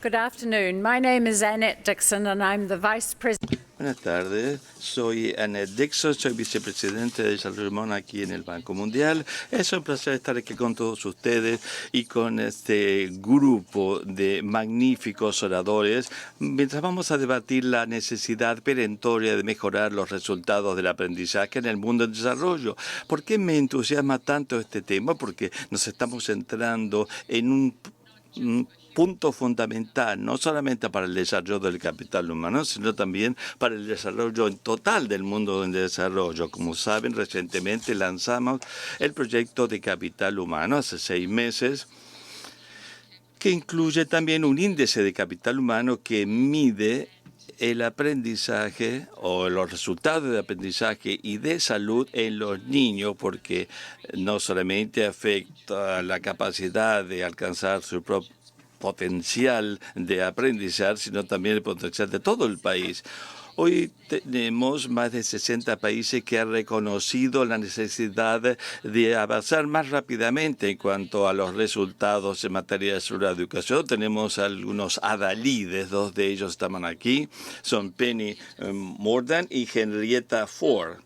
Good afternoon. My name is Annette Dixon and I'm the Vice President. Buenas tardes, soy Annette Dixon, soy vicepresidente de Desarrollo Humano aquí en el Banco Mundial. Es un placer estar aquí con todos ustedes y con este grupo de magníficos oradores mientras vamos a debatir la necesidad perentoria de mejorar los resultados del aprendizaje en el mundo del desarrollo. ¿Por qué me entusiasma tanto este tema? Porque nos estamos centrando en un punto fundamental, no solamente para el desarrollo del capital humano, sino también para el desarrollo en total del mundo del desarrollo. Como saben, recientemente lanzamos el proyecto de capital humano hace 6 meses, que incluye también un índice de capital humano que mide el aprendizaje o los resultados de aprendizaje y de salud en los niños, porque no solamente afecta la capacidad de alcanzar su propio potencial de aprendizar, sino también el potencial de todo el país. Hoy tenemos más de 60 países que han reconocido la necesidad de avanzar más rápidamente en cuanto a los resultados en materia de salud y educación. Tenemos algunos adalides, 2 de ellos estaban aquí, son Penny Mordaunt y Henrietta Ford.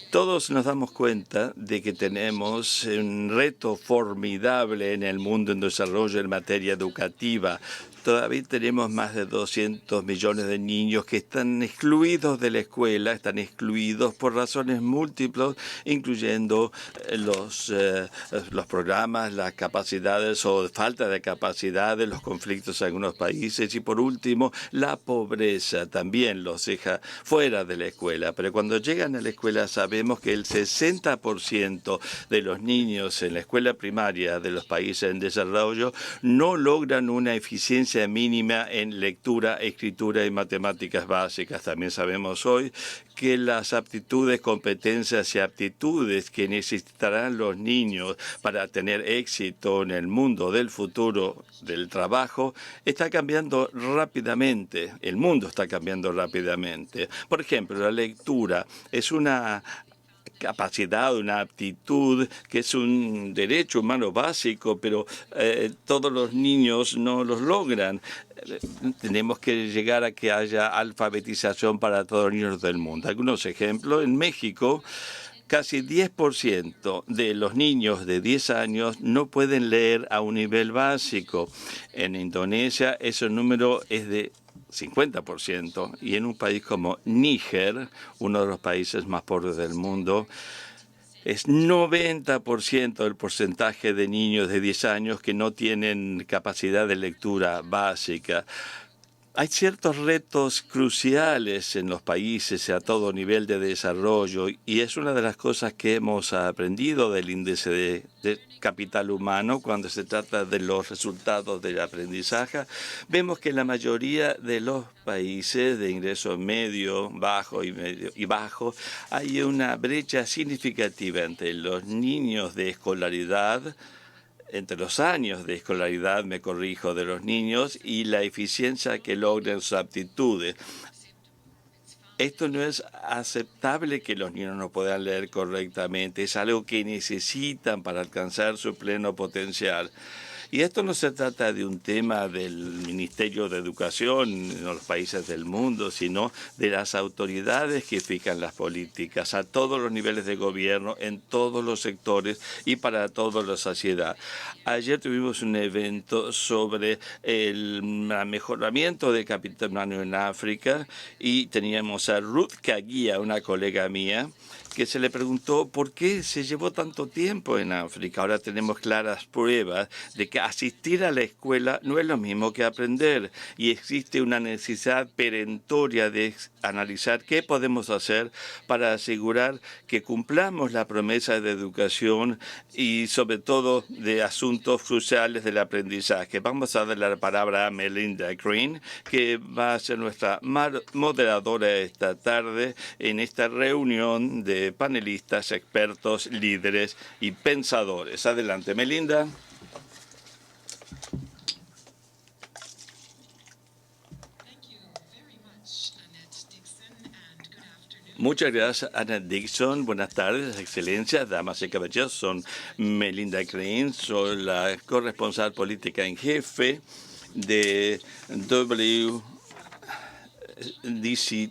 Todos nos damos cuenta de que tenemos un reto formidable en el mundo en desarrollo en materia educativa. Todavía tenemos más de 200 millones de niños que están excluidos de la escuela, están excluidos por razones múltiples, incluyendo los programas, las capacidades o falta de capacidades, los conflictos en algunos países y, por último, la pobreza también los deja fuera de la escuela. Pero cuando llegan a la escuela sabemos que el 60% de los niños en la escuela primaria de los países en desarrollo no logran una eficiencia mínima en lectura, escritura y matemáticas básicas. También sabemos hoy que las aptitudes, competencias y aptitudes que necesitarán los niños para tener éxito en el mundo del futuro del trabajo está cambiando rápidamente. El mundo está cambiando rápidamente. Por ejemplo, la lectura es una capacidad, una aptitud que es un derecho humano básico, pero todos los niños no los logran. Tenemos que llegar a que haya alfabetización para todos los niños del mundo. Algunos ejemplos: en México, casi 10% de los niños de 10 años no pueden leer a un nivel básico. En Indonesia ese número es de 50%, y en un país como Níger, uno de los países más pobres del mundo, es 90% del porcentaje de niños de 10 años que no tienen capacidad de lectura básica. Hay ciertos retos cruciales en los países a todo nivel de desarrollo, y es una de las cosas que hemos aprendido del índice de capital humano cuando se trata de los resultados del aprendizaje. Vemos que en la mayoría de los países de ingreso medio, bajo y bajo hay una brecha significativa entre los niños de escolaridad, entre los años de escolaridad, de los niños y la eficiencia que logran sus aptitudes. Esto no es aceptable, que los niños no puedan leer correctamente. Es algo que necesitan para alcanzar su pleno potencial. Y esto no se trata de un tema del Ministerio de Educación en los países del mundo, sino de las autoridades que fijan las políticas a todos los niveles de gobierno, en todos los sectores y para toda la sociedad. Ayer tuvimos un evento sobre el mejoramiento del capital humano en África y teníamos a Ruth Kagia, una colega mía, que se le preguntó por qué se llevó tanto tiempo en África. Ahora tenemos claras pruebas de que asistir a la escuela no es lo mismo que aprender, y existe una necesidad perentoria de analizar qué podemos hacer para asegurar que cumplamos la promesa de educación y sobre todo de asuntos cruciales del aprendizaje. Vamos a darle la palabra a Melinda Green, que va a ser nuestra moderadora esta tarde en esta reunión de panelistas, expertos, líderes y pensadores. Adelante, Melinda. Muchas gracias, Annette Dixon. Buenas tardes, excelencias, damas y caballeros. Soy Melinda Green, soy la corresponsal política en jefe de WDC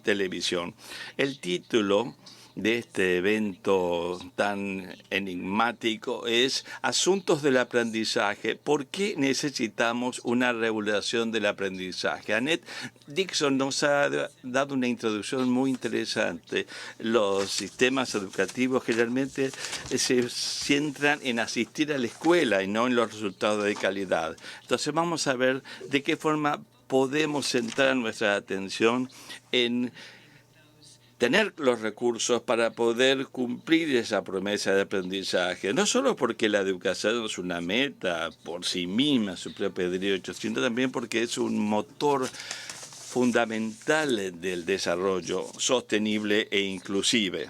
Televisión. El título de este evento tan enigmático es Asuntos del aprendizaje. ¿Por qué necesitamos una regulación del aprendizaje? Annette Dixon nos ha dado una introducción muy interesante. Los sistemas educativos generalmente se centran en asistir a la escuela y no en los resultados de calidad. Entonces vamos a ver de qué forma podemos centrar nuestra atención en tener los recursos para poder cumplir esa promesa de aprendizaje, no solo porque la educación es una meta por sí misma, su propio derecho, sino también porque es un motor fundamental del desarrollo sostenible e inclusive.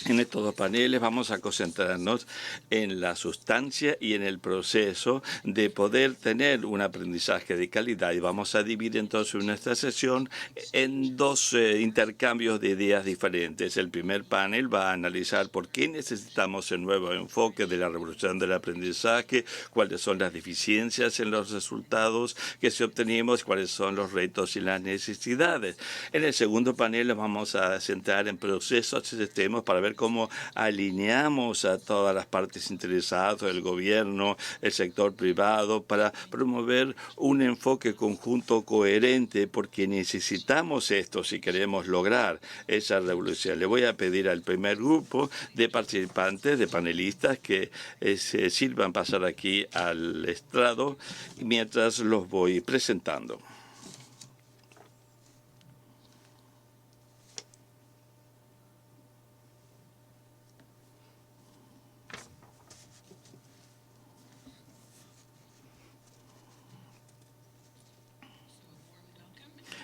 En estos dos paneles vamos a concentrarnos en la sustancia y en el proceso de poder tener un aprendizaje de calidad. Y vamos a dividir entonces nuestra sesión en dos intercambios de ideas diferentes. El primer panel va a analizar por qué necesitamos el nuevo enfoque de la revolución del aprendizaje, cuáles son las deficiencias en los resultados que se obtenemos, cuáles son los retos y las necesidades. En el segundo panel nos vamos a centrar en procesos y sistemas para ver cómo alineamos a todas las partes interesadas, el gobierno, el sector privado, para promover un enfoque conjunto coherente, porque necesitamos esto si queremos lograr esa revolución. Le voy a pedir al primer grupo de participantes, de panelistas, que se sirvan pasar aquí al estrado mientras los voy presentando.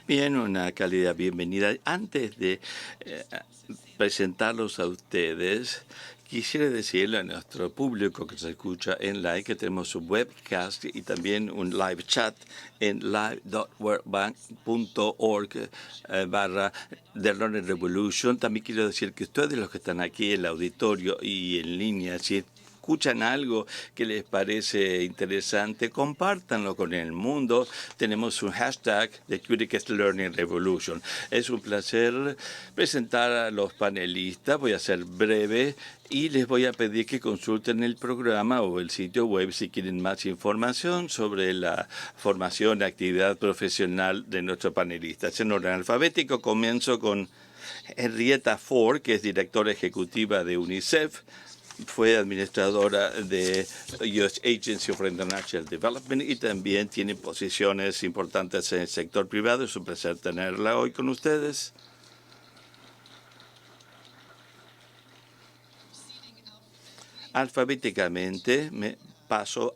Bien, una cálida bienvenida. Antes de presentarlos a ustedes, quisiera decirle a nuestro público que se escucha en live que tenemos un webcast y también un live chat en live.worldbank.org The Learning Revolution. También quiero decir que ustedes, los que están aquí en el auditorio y en línea, si escuchan algo que les parece interesante, compártanlo con el mundo. Tenemos un hashtag de Curious Learning Revolution. Es un placer presentar a los panelistas. Voy a ser breve y les voy a pedir que consulten el programa o el sitio web si quieren más información sobre la formación y actividad profesional de nuestros panelistas. En orden alfabético comienzo con Henrietta Ford, que es directora ejecutiva de UNICEF. Fue administradora de US Agency for International Development y también tiene posiciones importantes en el sector privado. Es un placer tenerla hoy con ustedes. Alfabéticamente me paso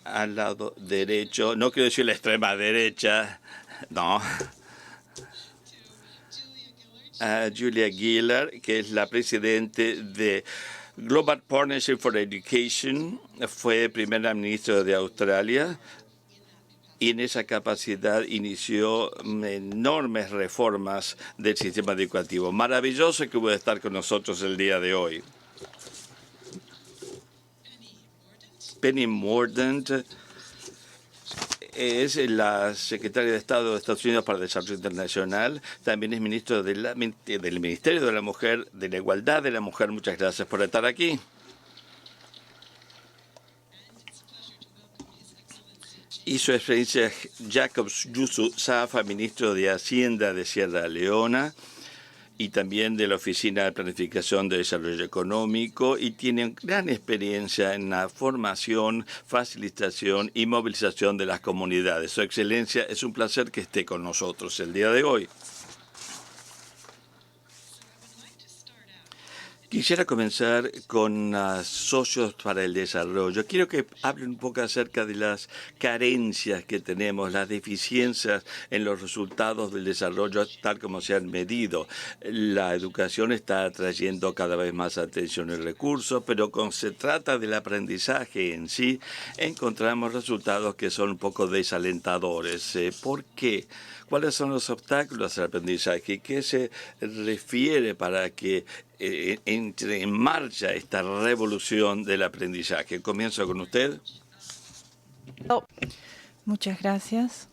al lado derecho. No quiero decir la extrema derecha, no. A Julia Gillard, que es la presidente de Global Partnership for Education, fue primera ministra de Australia y en esa capacidad inició enormes reformas del sistema educativo. Maravilloso que pueda estar con nosotros el día de hoy. Penny Mordaunt es la secretaria de Estado de Estados Unidos para el Desarrollo Internacional. También es ministro del Ministerio de la Mujer, de la Igualdad de la Mujer. Muchas gracias por estar aquí. Y su experiencia Jacob Yusuf Safa, ministro de Hacienda de Sierra Leona, y también de la Oficina de Planificación de Desarrollo Económico, y tiene gran experiencia en la formación, facilitación y movilización de las comunidades. Su Excelencia, es un placer que esté con nosotros el día de hoy. Quisiera comenzar con Socios para el Desarrollo. Quiero que hablen un poco acerca de las carencias que tenemos, las deficiencias en los resultados del desarrollo tal como se han medido. La educación está atrayendo cada vez más atención y recursos, pero cuando se trata del aprendizaje en sí, encontramos resultados que son un poco desalentadores. ¿Por qué? ¿Cuáles son los obstáculos al aprendizaje? ¿Qué se refiere para que entre en marcha esta revolución del aprendizaje? Comienzo con usted. Muchas gracias.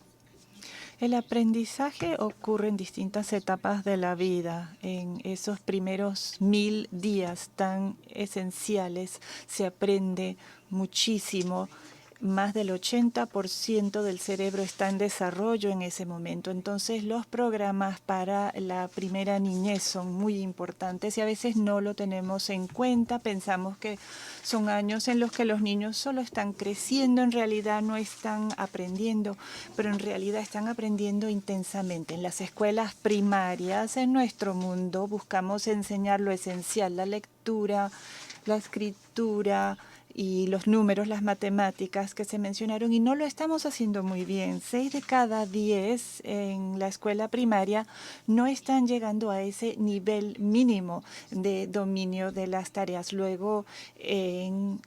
El aprendizaje ocurre en distintas etapas de la vida. En esos primeros 1000 días tan esenciales se aprende muchísimo. Más del 80% del cerebro está en desarrollo en ese momento. Entonces, los programas para la primera niñez son muy importantes y a veces no lo tenemos en cuenta. Pensamos que son años en los que los niños solo están creciendo, en realidad no están aprendiendo, pero en realidad están aprendiendo intensamente. En las escuelas primarias, en nuestro mundo, buscamos enseñar lo esencial, la lectura, la escritura, y los números, las matemáticas que se mencionaron, y no lo estamos haciendo muy bien. 6 de cada 10 en la escuela primaria no están llegando a ese nivel mínimo de dominio de las tareas. Luego, en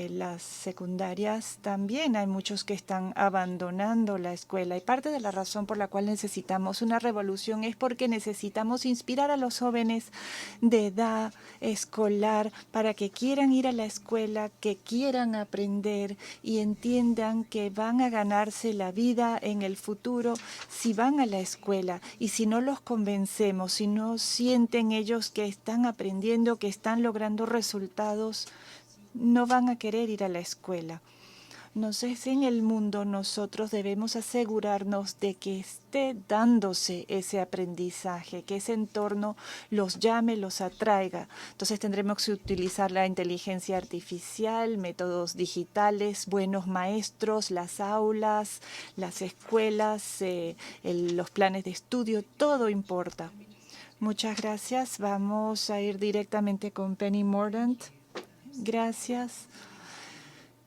las secundarias también hay muchos que están abandonando la escuela, y parte de la razón por la cual necesitamos una revolución es porque necesitamos inspirar a los jóvenes de edad escolar para que quieran ir a la escuela, que quieran aprender y entiendan que van a ganarse la vida en el futuro si van a la escuela. Y si no los convencemos, si no sienten ellos que están aprendiendo, que están logrando resultados, no van a querer ir a la escuela. No sé si en el mundo nosotros debemos asegurarnos de que esté dándose ese aprendizaje, que ese entorno los llame, los atraiga. Entonces tendremos que utilizar la inteligencia artificial, métodos digitales, buenos maestros, las aulas, las escuelas, los planes de estudio, todo importa. Muchas gracias. Vamos a ir directamente con Penny Mordaunt. Gracias.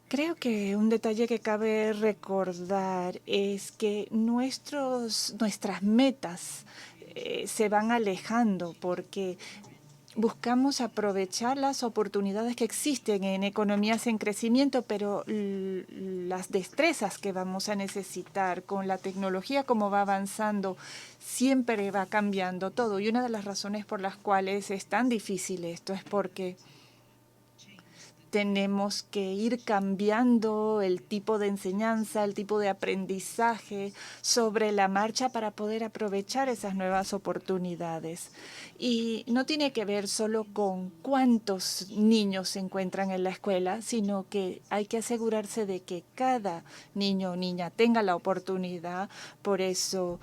Creo que un detalle que cabe recordar es que nuestras metas se van alejando porque buscamos aprovechar las oportunidades que existen en economías en crecimiento, pero las destrezas que vamos a necesitar con la tecnología como va avanzando, siempre va cambiando todo. Y una de las razones por las cuales es tan difícil esto es porque tenemos que ir cambiando el tipo de enseñanza, el tipo de aprendizaje sobre la marcha para poder aprovechar esas nuevas oportunidades. Y no tiene que ver solo con cuántos niños se encuentran en la escuela, sino que hay que asegurarse de que cada niño o niña tenga la oportunidad. Por eso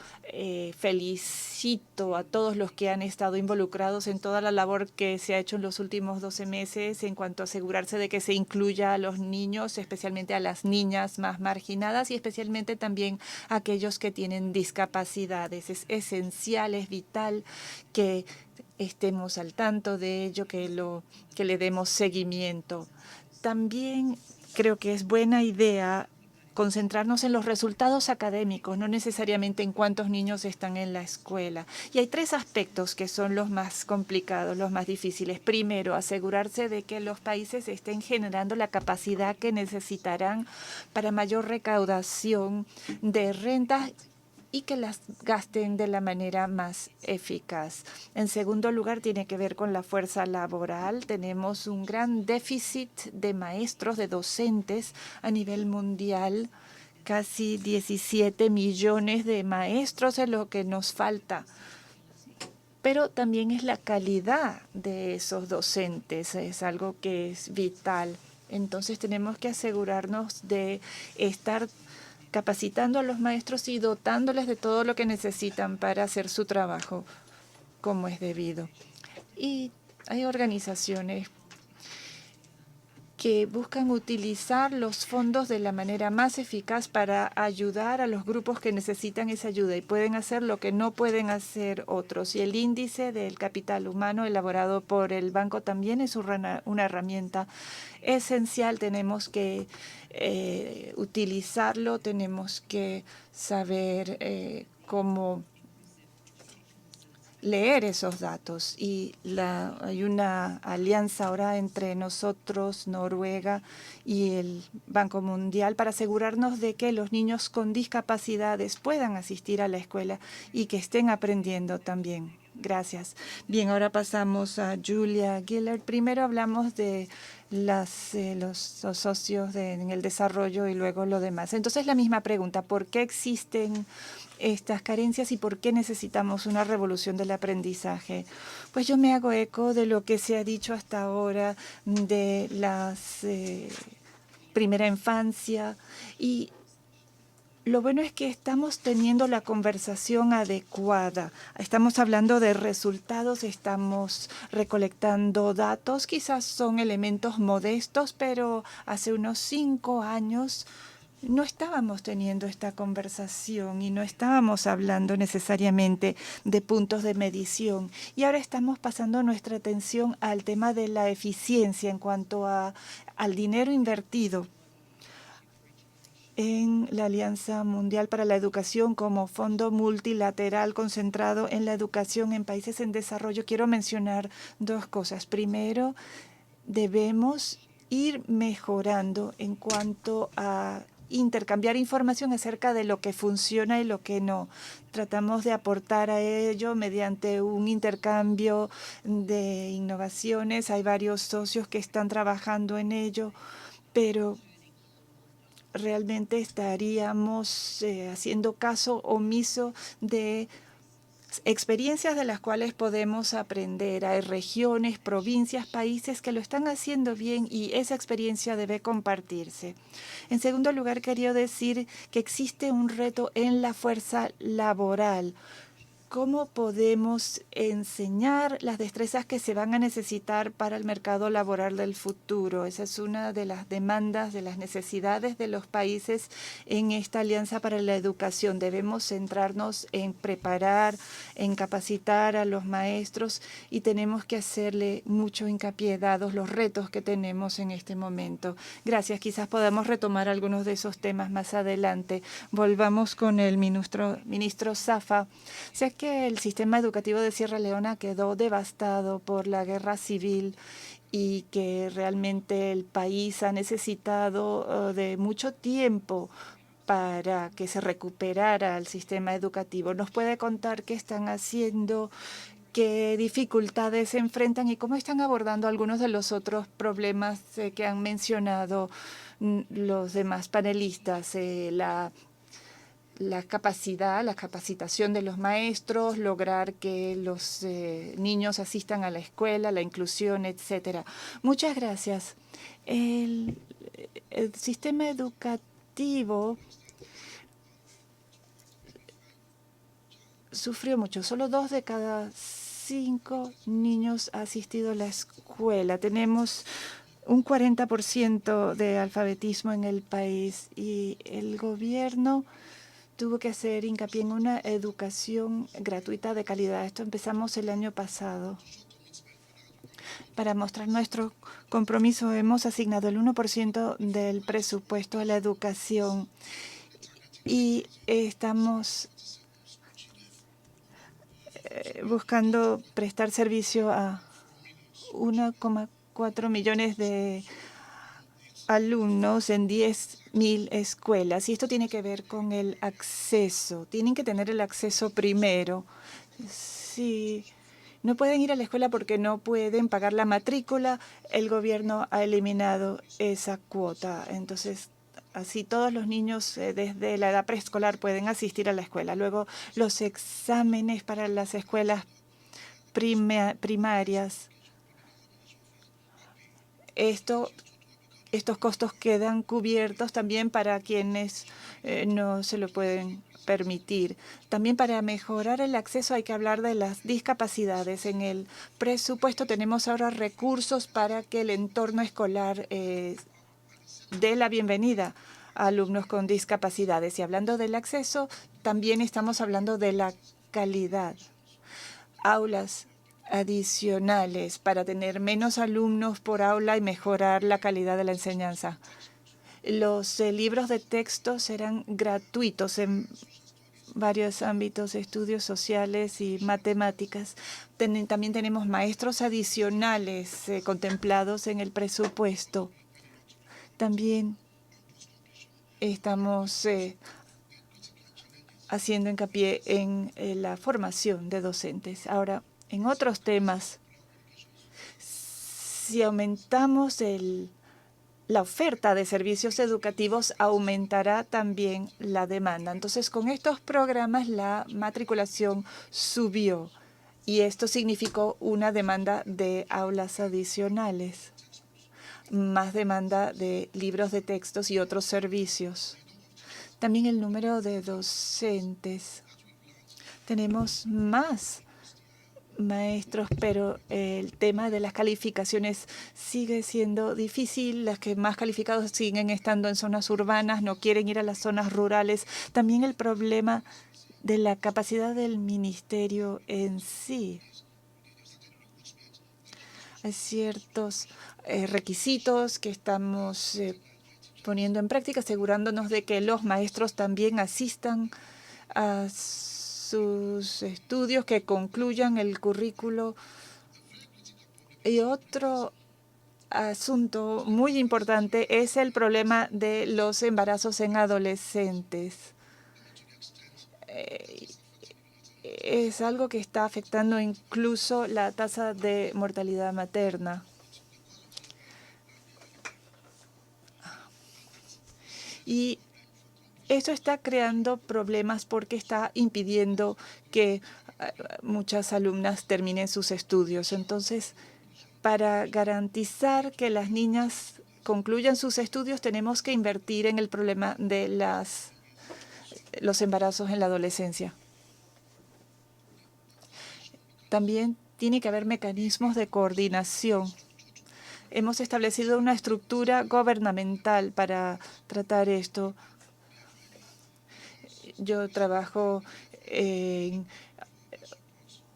felicito a todos los que han estado involucrados en toda la labor que se ha hecho en los últimos 12 meses en cuanto a asegurarse de que se incluya a los niños, especialmente a las niñas más marginadas y especialmente también a aquellos que tienen discapacidades. Es esencial, es vital que estemos al tanto de ello, que le demos seguimiento. También creo que es buena idea concentrarnos en los resultados académicos, no necesariamente en cuántos niños están en la escuela. Y hay 3 aspectos que son los más complicados, los más difíciles. Primero, asegurarse de que los países estén generando la capacidad que necesitarán para mayor recaudación de rentas y que las gasten de la manera más eficaz. En segundo lugar, tiene que ver con la fuerza laboral. Tenemos un gran déficit de maestros, de docentes a nivel mundial. Casi 17 millones de maestros es lo que nos falta. Pero también es la calidad de esos docentes, es algo que es vital. Entonces tenemos que asegurarnos de estar capacitando a los maestros y dotándoles de todo lo que necesitan para hacer su trabajo como es debido. Y hay organizaciones que buscan utilizar los fondos de la manera más eficaz para ayudar a los grupos que necesitan esa ayuda y pueden hacer lo que no pueden hacer otros. Y el índice del capital humano elaborado por el banco también es una herramienta esencial. Tenemos que utilizarlo, tenemos que saber cómo leer esos datos. Y hay una alianza ahora entre nosotros, Noruega y el Banco Mundial para asegurarnos de que los niños con discapacidades puedan asistir a la escuela y que estén aprendiendo también. Gracias. Bien, ahora pasamos a Julia Gillard. Primero hablamos de los socios en el desarrollo y luego lo demás. Entonces, la misma pregunta, ¿por qué existen estas carencias y por qué necesitamos una revolución del aprendizaje? Pues yo me hago eco de lo que se ha dicho hasta ahora de las primera infancia, y lo bueno es que estamos teniendo la conversación adecuada. Estamos hablando de resultados, estamos recolectando datos. Quizás son elementos modestos, pero hace unos 5 años no estábamos teniendo esta conversación y no estábamos hablando necesariamente de puntos de medición. Y ahora estamos pasando nuestra atención al tema de la eficiencia en cuanto al dinero invertido en la Alianza Mundial para la Educación como fondo multilateral concentrado en la educación en países en desarrollo. Quiero mencionar 2 cosas. Primero, debemos ir mejorando en cuanto a intercambiar información acerca de lo que funciona y lo que no. Tratamos de aportar a ello mediante un intercambio de innovaciones. Hay varios socios que están trabajando en ello, pero realmente estaríamos haciendo caso omiso de experiencias de las cuales podemos aprender. Hay regiones, provincias, países que lo están haciendo bien y esa experiencia debe compartirse. En segundo lugar, quería decir que existe un reto en la fuerza laboral. ¿Cómo podemos enseñar las destrezas que se van a necesitar para el mercado laboral del futuro? Esa es una de las demandas, de las necesidades de los países en esta Alianza para la Educación. Debemos centrarnos en preparar, en capacitar a los maestros y tenemos que hacerle mucho hincapié dados los retos que tenemos en este momento. Gracias. Quizás podamos retomar algunos de esos temas más adelante. Volvamos con el ministro Safa. Sé que el sistema educativo de Sierra Leona quedó devastado por la guerra civil y que realmente el país ha necesitado de mucho tiempo para que se recuperara el sistema educativo. ¿Nos puede contar qué están haciendo, qué dificultades se enfrentan y cómo están abordando algunos de los otros problemas que han mencionado los demás panelistas? La capacidad, la capacitación de los maestros, lograr que los niños asistan a la escuela, la inclusión, etcétera. Muchas gracias. El sistema educativo sufrió mucho. Solo 2 de cada 5 niños ha asistido a la escuela. Tenemos un 40% de alfabetismo en el país y el gobierno tuvo que hacer hincapié en una educación gratuita de calidad. Esto empezamos el año pasado. Para mostrar nuestro compromiso, hemos asignado el 1% del presupuesto a la educación y estamos buscando prestar servicio a 1,4 millones de alumnos en 10.000 escuelas. Y esto tiene que ver con el acceso. Tienen que tener el acceso primero. Si no pueden ir a la escuela porque no pueden pagar la matrícula, el gobierno ha eliminado esa cuota. Entonces, así todos los niños desde la edad preescolar pueden asistir a la escuela. Luego, los exámenes para las escuelas primarias. Estos costos quedan cubiertos también para quienes no se lo pueden permitir. También para mejorar el acceso hay que hablar de las discapacidades. En el presupuesto tenemos ahora recursos para que el entorno escolar dé la bienvenida a alumnos con discapacidades. Y hablando del acceso, también estamos hablando de la calidad. Aulas adicionales para tener menos alumnos por aula y mejorar la calidad de la enseñanza. Los libros de texto serán gratuitos en varios ámbitos, estudios sociales y matemáticas. También tenemos maestros adicionales contemplados en el presupuesto. También estamos haciendo hincapié en la formación de docentes. Ahora, en otros temas, si aumentamos la oferta de servicios educativos, aumentará también la demanda. Entonces, con estos programas la matriculación subió y esto significó una demanda de aulas adicionales, más demanda de libros de textos y otros servicios. También el número de docentes. Tenemos más maestros, pero el tema de las calificaciones sigue siendo difícil. Los que más calificados siguen estando en zonas urbanas, no quieren ir a las zonas rurales. También el problema de la capacidad del ministerio en sí. Hay ciertos requisitos que estamos poniendo en práctica, asegurándonos de que los maestros también asistan a sus estudios, que concluyan el currículo. Y otro asunto muy importante es el problema de los embarazos en adolescentes. Es algo que está afectando incluso la tasa de mortalidad materna. Y esto está creando problemas porque está impidiendo que muchas alumnas terminen sus estudios. Entonces, para garantizar que las niñas concluyan sus estudios, tenemos que invertir en el problema de los embarazos en la adolescencia. También tiene que haber mecanismos de coordinación. Hemos establecido una estructura gubernamental para tratar esto. Yo trabajo en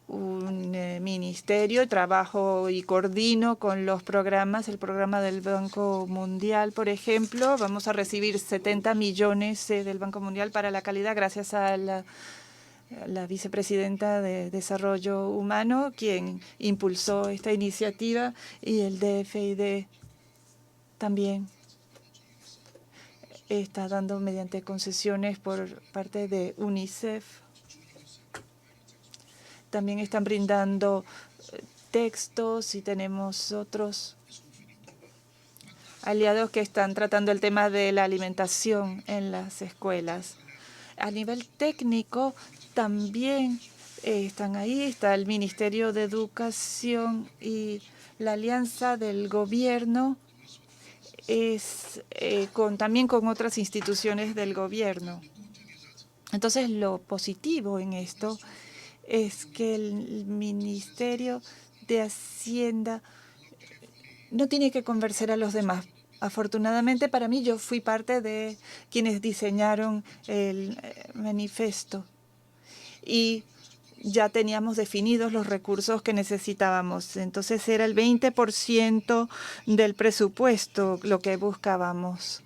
un ministerio, trabajo y coordino con los programas, el programa del Banco Mundial, por ejemplo. Vamos a recibir 70 millones del Banco Mundial para la calidad gracias a la vicepresidenta de Desarrollo Humano, quien impulsó esta iniciativa, y el DFID también está dando mediante concesiones por parte de UNICEF. También están brindando textos y tenemos otros aliados que están tratando el tema de la alimentación en las escuelas. A nivel técnico también están ahí, está el Ministerio de Educación y la alianza del gobierno es también con otras instituciones del gobierno. Entonces, lo positivo en esto es que el Ministerio de Hacienda no tiene que convencer a los demás. Afortunadamente para mí, yo fui parte de quienes diseñaron el manifiesto y ya teníamos definidos los recursos que necesitábamos. Entonces era el 20% del presupuesto lo que buscábamos.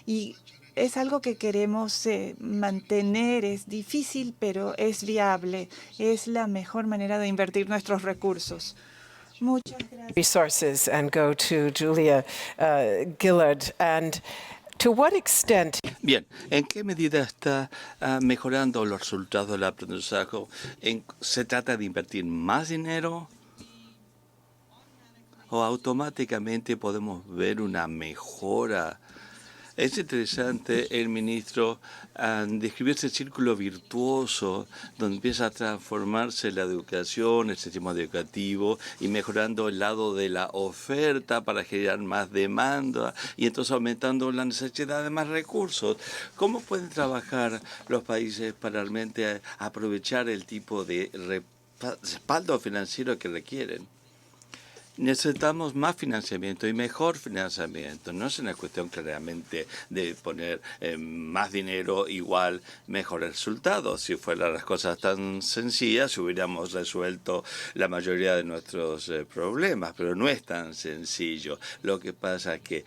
Y es algo que queremos mantener. Es difícil, pero es viable. Es la mejor manera de invertir nuestros recursos. Muchas gracias. Resources and go to Julia Gillard. And to what extent? Bien, ¿en qué medida está mejorando los resultados del aprendizaje? ¿Se trata de invertir más dinero o automáticamente podemos ver una mejora? Es interesante el ministro describir ese círculo virtuoso donde empieza a transformarse la educación, el sistema educativo y mejorando el lado de la oferta para generar más demanda y entonces aumentando la necesidad de más recursos. ¿Cómo pueden trabajar los países para realmente aprovechar el tipo de respaldo financiero que requieren? Necesitamos más financiamiento y mejor financiamiento. No es una cuestión claramente de poner más dinero igual mejores resultados. Si fueran las cosas tan sencillas, hubiéramos resuelto la mayoría de nuestros problemas, pero no es tan sencillo. Lo que pasa es que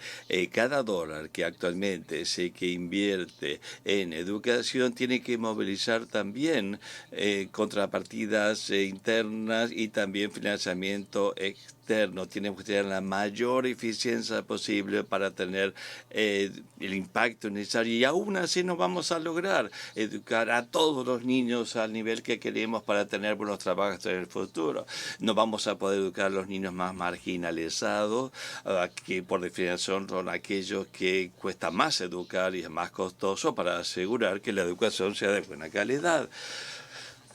cada dólar que actualmente que invierte en educación tiene que movilizar también contrapartidas internas y también financiamiento externo. externo. Tenemos que tener la mayor eficiencia posible para tener el impacto necesario, y aún así no vamos a lograr educar a todos los niños al nivel que queremos para tener buenos trabajos en el futuro. No vamos a poder educar a los niños más marginalizados, que por definición son aquellos que cuesta más educar y es más costoso, para asegurar que la educación sea de buena calidad.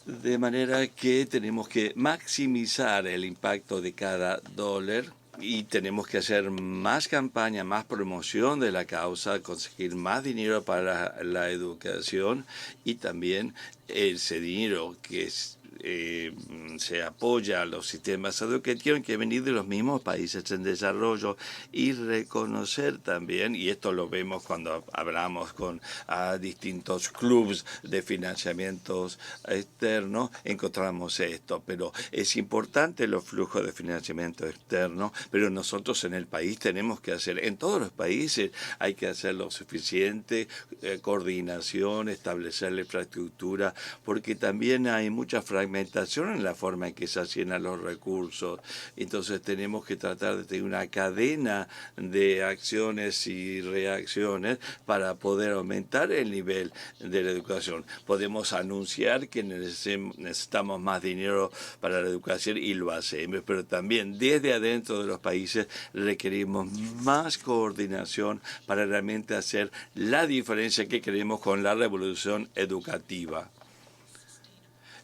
De manera que tenemos que maximizar el impacto de cada dólar y tenemos que hacer más campaña, más promoción de la causa, conseguir más dinero para la educación, y también ese dinero que se apoya a los sistemas educativos que venir de los mismos países en desarrollo, y reconocer también, y esto lo vemos cuando hablamos con distintos clubes de financiamientos externos, encontramos esto, pero es importante los flujos de financiamiento externo, pero nosotros en el país tenemos que hacer, en todos los países hay que hacer lo suficiente, coordinación, establecer la infraestructura, porque también hay mucha fragmentación en la forma en que se asignan los recursos. Entonces tenemos que tratar de tener una cadena de acciones y reacciones para poder aumentar el nivel de la educación. Podemos anunciar que necesitamos más dinero para la educación, y lo hacemos, pero también desde adentro de los países requerimos más coordinación para realmente hacer la diferencia que queremos con la revolución educativa.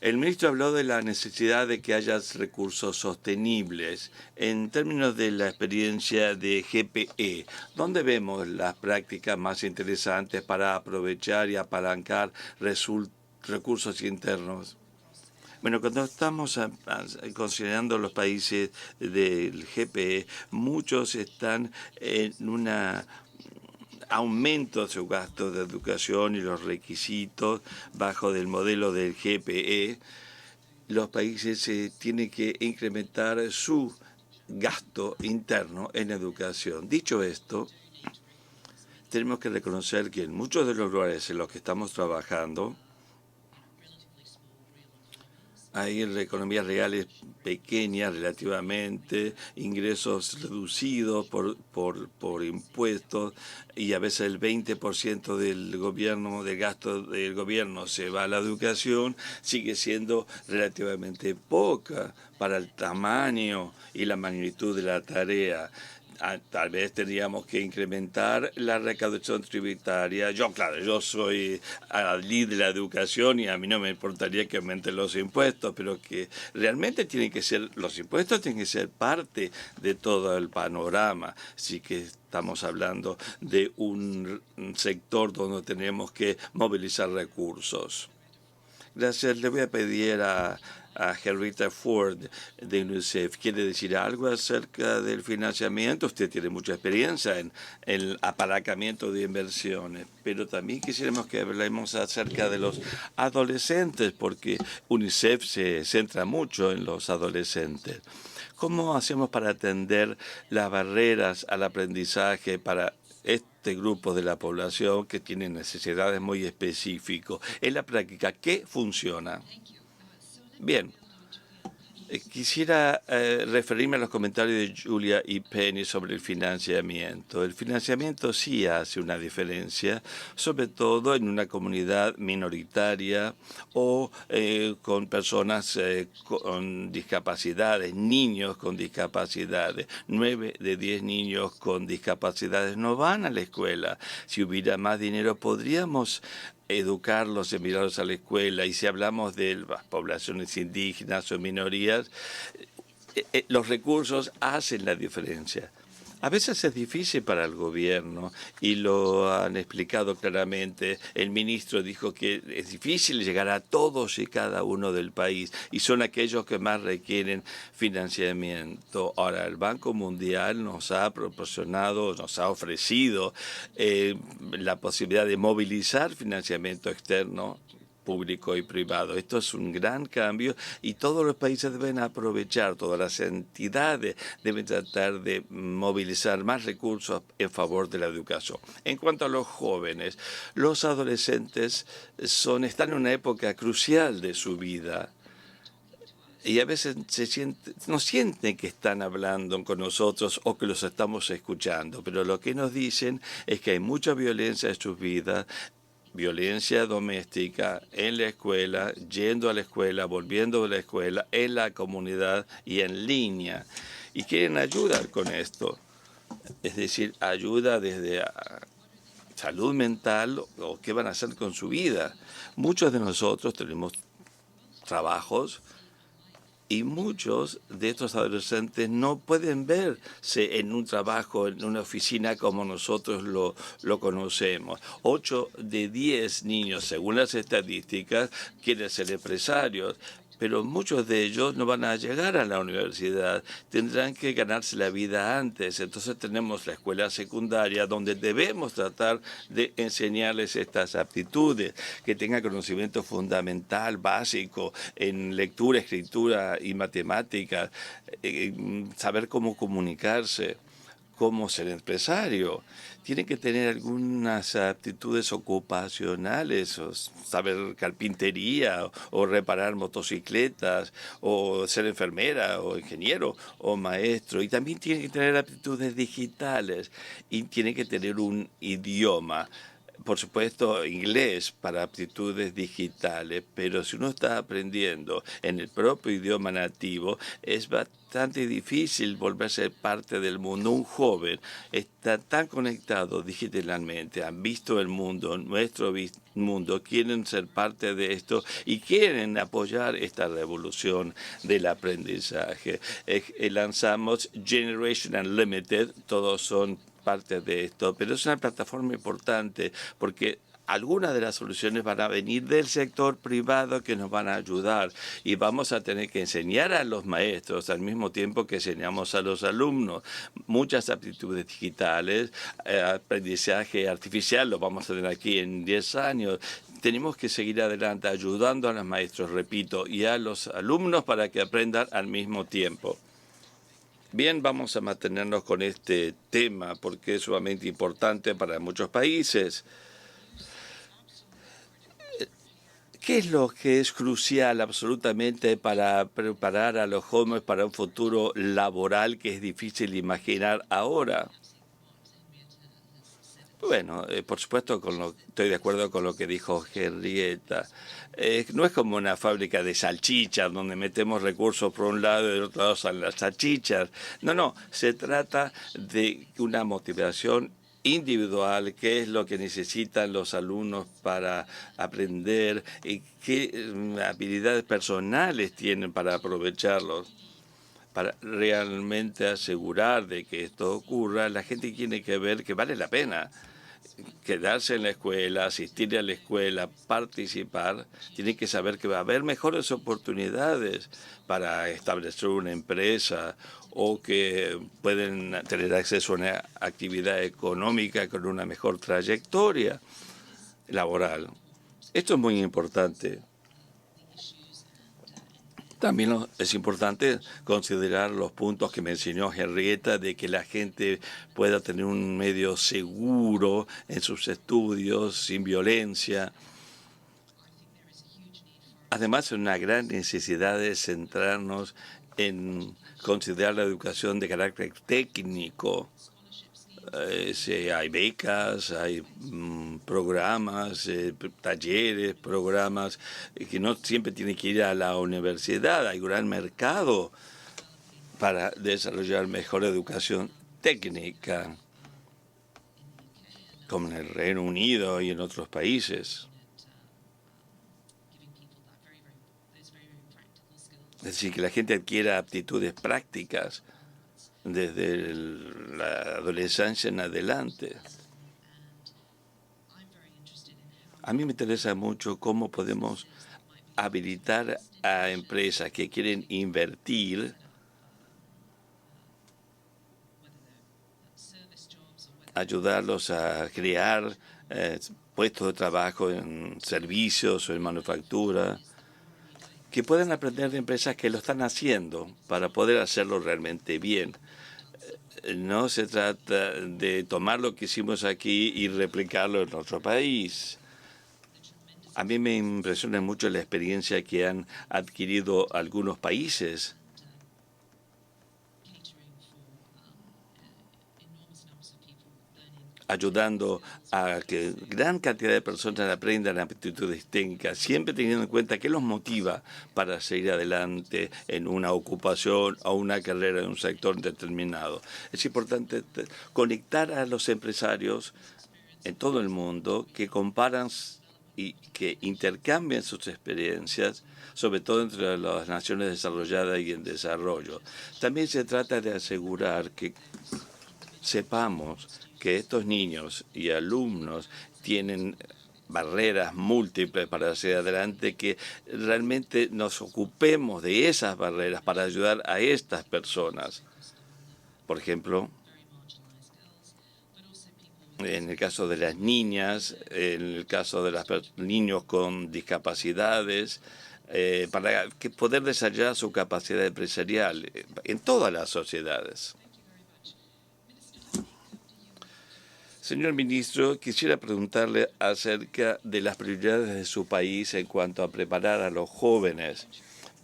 El ministro habló de la necesidad de que haya recursos sostenibles. En términos de la experiencia de GPE, ¿dónde vemos las prácticas más interesantes para aprovechar y apalancar recursos internos? Bueno, cuando estamos considerando los países del GPE, muchos están en una aumento de su gasto de educación y los requisitos bajo del modelo del GPE. Los países tienen que incrementar su gasto interno en educación. Dicho esto, tenemos que reconocer que en muchos de los lugares en los que estamos trabajando hay economías reales pequeñas relativamente, ingresos reducidos por impuestos, y a veces el 20% del gasto del gobierno se va a la educación. Sigue siendo relativamente poca para el tamaño y la magnitud de la tarea. Tal vez tendríamos que incrementar la recaudación tributaria. Yo soy líder de la educación y a mí no me importaría que aumenten los impuestos, pero que realmente los impuestos tienen que ser parte de todo el panorama. Así que estamos hablando de un sector donde tenemos que movilizar recursos. Gracias. Le voy a pedir a Henrietta Ford de UNICEF. ¿Quiere decir algo acerca del financiamiento? Usted tiene mucha experiencia en el apalancamiento de inversiones, pero también quisiéramos que hablemos acerca de los adolescentes, porque UNICEF se centra mucho en los adolescentes. ¿Cómo hacemos para atender las barreras al aprendizaje para este grupo de la población que tiene necesidades muy específicas? En la práctica, ¿qué funciona? Bien, quisiera referirme a los comentarios de Julia y Penny sobre el financiamiento. El financiamiento sí hace una diferencia, sobre todo en una comunidad minoritaria o con personas con discapacidades, niños con discapacidades. 9 de 10 niños con discapacidades no van a la escuela. Si hubiera más dinero, podríamos educarlos, enviarlos a la escuela. Y si hablamos de las poblaciones indígenas o minorías, los recursos hacen la diferencia. A veces es difícil para el gobierno y lo han explicado claramente. El ministro dijo que es difícil llegar a todos y cada uno del país y son aquellos que más requieren financiamiento. Ahora, el Banco Mundial nos ha ofrecido la posibilidad de movilizar financiamiento externo, público y privado. Esto es un gran cambio y todos los países deben aprovechar, todas las entidades deben tratar de movilizar más recursos en favor de la educación. En cuanto a los jóvenes, los adolescentes están en una época crucial de su vida. y a veces no sienten que están hablando con nosotros o que los estamos escuchando, pero lo que nos dicen es que hay mucha violencia en sus vidas, violencia doméstica en la escuela, yendo a la escuela, volviendo de la escuela, en la comunidad y en línea. Y quieren ayudar con esto, es decir, ayuda desde salud mental o qué van a hacer con su vida. Muchos de nosotros tenemos trabajos y muchos de estos adolescentes no pueden verse en un trabajo, en una oficina como nosotros lo conocemos. 8 de 10 niños, según las estadísticas, quieren ser empresarios, pero muchos de ellos no van a llegar a la universidad, tendrán que ganarse la vida antes. Entonces tenemos la escuela secundaria donde debemos tratar de enseñarles estas aptitudes, que tengan conocimiento fundamental, básico, en lectura, escritura y matemáticas, saber cómo comunicarse, cómo ser empresario. Tienen que tener algunas aptitudes ocupacionales, o saber carpintería, o reparar motocicletas, o ser enfermera, o ingeniero, o maestro. Y también tienen que tener aptitudes digitales y tienen que tener un idioma. Por supuesto, inglés para aptitudes digitales, pero si uno está aprendiendo en el propio idioma nativo, es bastante difícil volverse parte del mundo. Un joven está tan conectado digitalmente, han visto el mundo, nuestro mundo, quieren ser parte de esto y quieren apoyar esta revolución del aprendizaje. Lanzamos Generation Unlimited, todos son parte de esto, pero es una plataforma importante porque algunas de las soluciones van a venir del sector privado que nos van a ayudar y vamos a tener que enseñar a los maestros al mismo tiempo que enseñamos a los alumnos muchas aptitudes digitales, aprendizaje artificial, lo vamos a tener aquí en 10 años. Tenemos que seguir adelante ayudando a los maestros, repito, y a los alumnos para que aprendan al mismo tiempo. Bien, vamos a mantenernos con este tema porque es sumamente importante para muchos países. ¿Qué es lo que es crucial absolutamente para preparar a los jóvenes para un futuro laboral que es difícil imaginar ahora? Bueno, por supuesto, estoy de acuerdo con lo que dijo Henrietta. No es como una fábrica de salchichas donde metemos recursos por un lado y del otro lado salen las salchichas. No, se trata de una motivación individual, qué es lo que necesitan los alumnos para aprender y qué habilidades personales tienen para aprovecharlos. Para realmente asegurar de que esto ocurra, la gente tiene que ver que vale la pena quedarse en la escuela, asistir a la escuela, participar. Tiene que saber que va a haber mejores oportunidades para establecer una empresa o que pueden tener acceso a una actividad económica con una mejor trayectoria laboral. Esto es muy importante. También es importante considerar los puntos que mencionó Henrietta de que la gente pueda tener un medio seguro en sus estudios, sin violencia. Además, hay una gran necesidad de centrarnos en considerar la educación de carácter técnico. Hay becas, hay programas, talleres, programas que no siempre tienen que ir a la universidad. Hay un gran mercado para desarrollar mejor educación técnica, como en el Reino Unido y en otros países. Es decir, que la gente adquiera aptitudes prácticas desde la adolescencia en adelante. A mí me interesa mucho cómo podemos habilitar a empresas que quieren invertir ayudarlos a crear puestos de trabajo en servicios o en manufactura, que puedan aprender de empresas que lo están haciendo para poder hacerlo realmente bien. No se trata de tomar lo que hicimos aquí y replicarlo en otro país. A mí me impresiona mucho la experiencia que han adquirido algunos países ayudando a que gran cantidad de personas aprendan aptitudes técnicas, siempre teniendo en cuenta qué los motiva para seguir adelante en una ocupación o una carrera en un sector determinado. Es importante conectar a los empresarios en todo el mundo que comparan y que intercambian sus experiencias, sobre todo entre las naciones desarrolladas y en desarrollo. También se trata de asegurar que sepamos que estos niños y alumnos tienen barreras múltiples para hacer adelante, que realmente nos ocupemos de esas barreras para ayudar a estas personas. Por ejemplo, en el caso de las niñas, en el caso de los niños con discapacidades, para poder desarrollar su capacidad empresarial en todas las sociedades. Señor ministro, quisiera preguntarle acerca de las prioridades de su país en cuanto a preparar a los jóvenes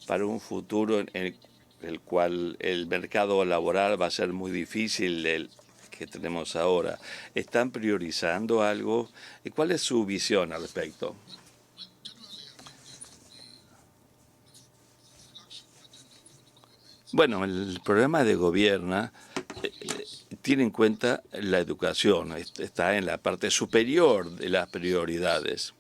para un futuro en el cual el mercado laboral va a ser muy difícil el que tenemos ahora. ¿Están priorizando algo? ¿Cuál es su visión al respecto? Bueno, el programa de gobierno tiene en cuenta la educación, está en la parte superior de las prioridades.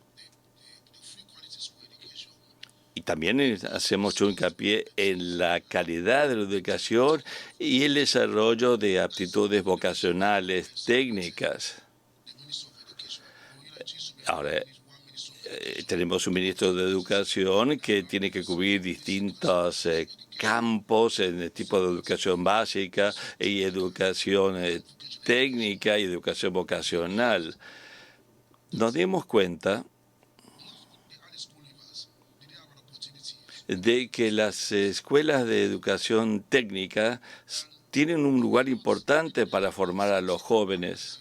Y también hacemos mucho hincapié en la calidad de la educación y el desarrollo de aptitudes vocacionales técnicas. Ahora, tenemos un ministro de Educación que tiene que cubrir distintos campos en el tipo de educación básica y educación técnica y educación vocacional. Nos dimos cuenta de que las escuelas de educación técnica tienen un lugar importante para formar a los jóvenes.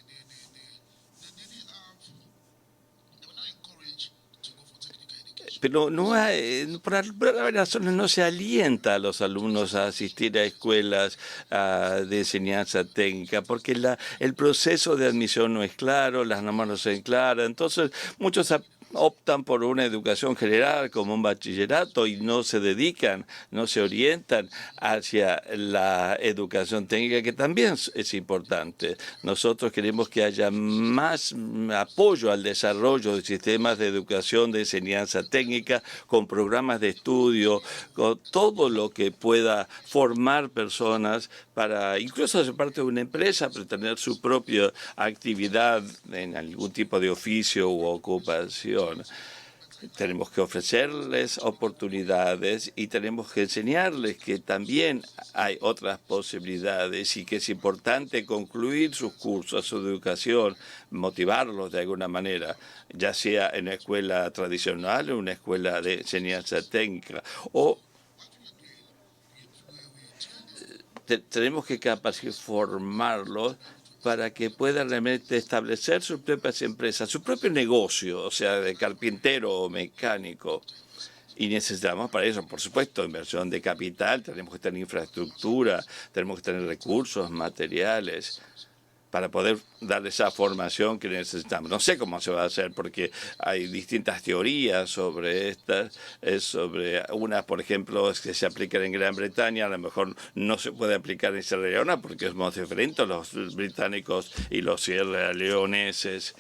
Pero no hay, por algunas razones no se alienta a los alumnos a asistir a escuelas de enseñanza técnica, porque el proceso de admisión no es claro, las normas no son claras. Entonces, muchos optan por una educación general como un bachillerato y no se dedican, no se orientan hacia la educación técnica, que también es importante. Nosotros queremos que haya más apoyo al desarrollo de sistemas de educación, de enseñanza técnica, con programas de estudio, con todo lo que pueda formar personas para incluso ser parte de una empresa, pero tener su propia actividad en algún tipo de oficio u ocupación. Tenemos que ofrecerles oportunidades y tenemos que enseñarles que también hay otras posibilidades y que es importante concluir sus cursos, su educación, motivarlos de alguna manera, ya sea en una escuela tradicional o una escuela de enseñanza técnica. O tenemos que capacitar, formarlos para que puedan realmente establecer sus propias empresas, su propio negocio, o sea, de carpintero o mecánico. Y necesitamos para eso, por supuesto, inversión de capital, tenemos que tener infraestructura, tenemos que tener recursos materiales para poder dar esa formación que necesitamos. No sé cómo se va a hacer porque hay distintas teorías sobre estas. Sobre unas, por ejemplo, es que se aplican en Gran Bretaña, a lo mejor no se puede aplicar en Sierra Leona porque es muy diferente los británicos y los sierraleoneses.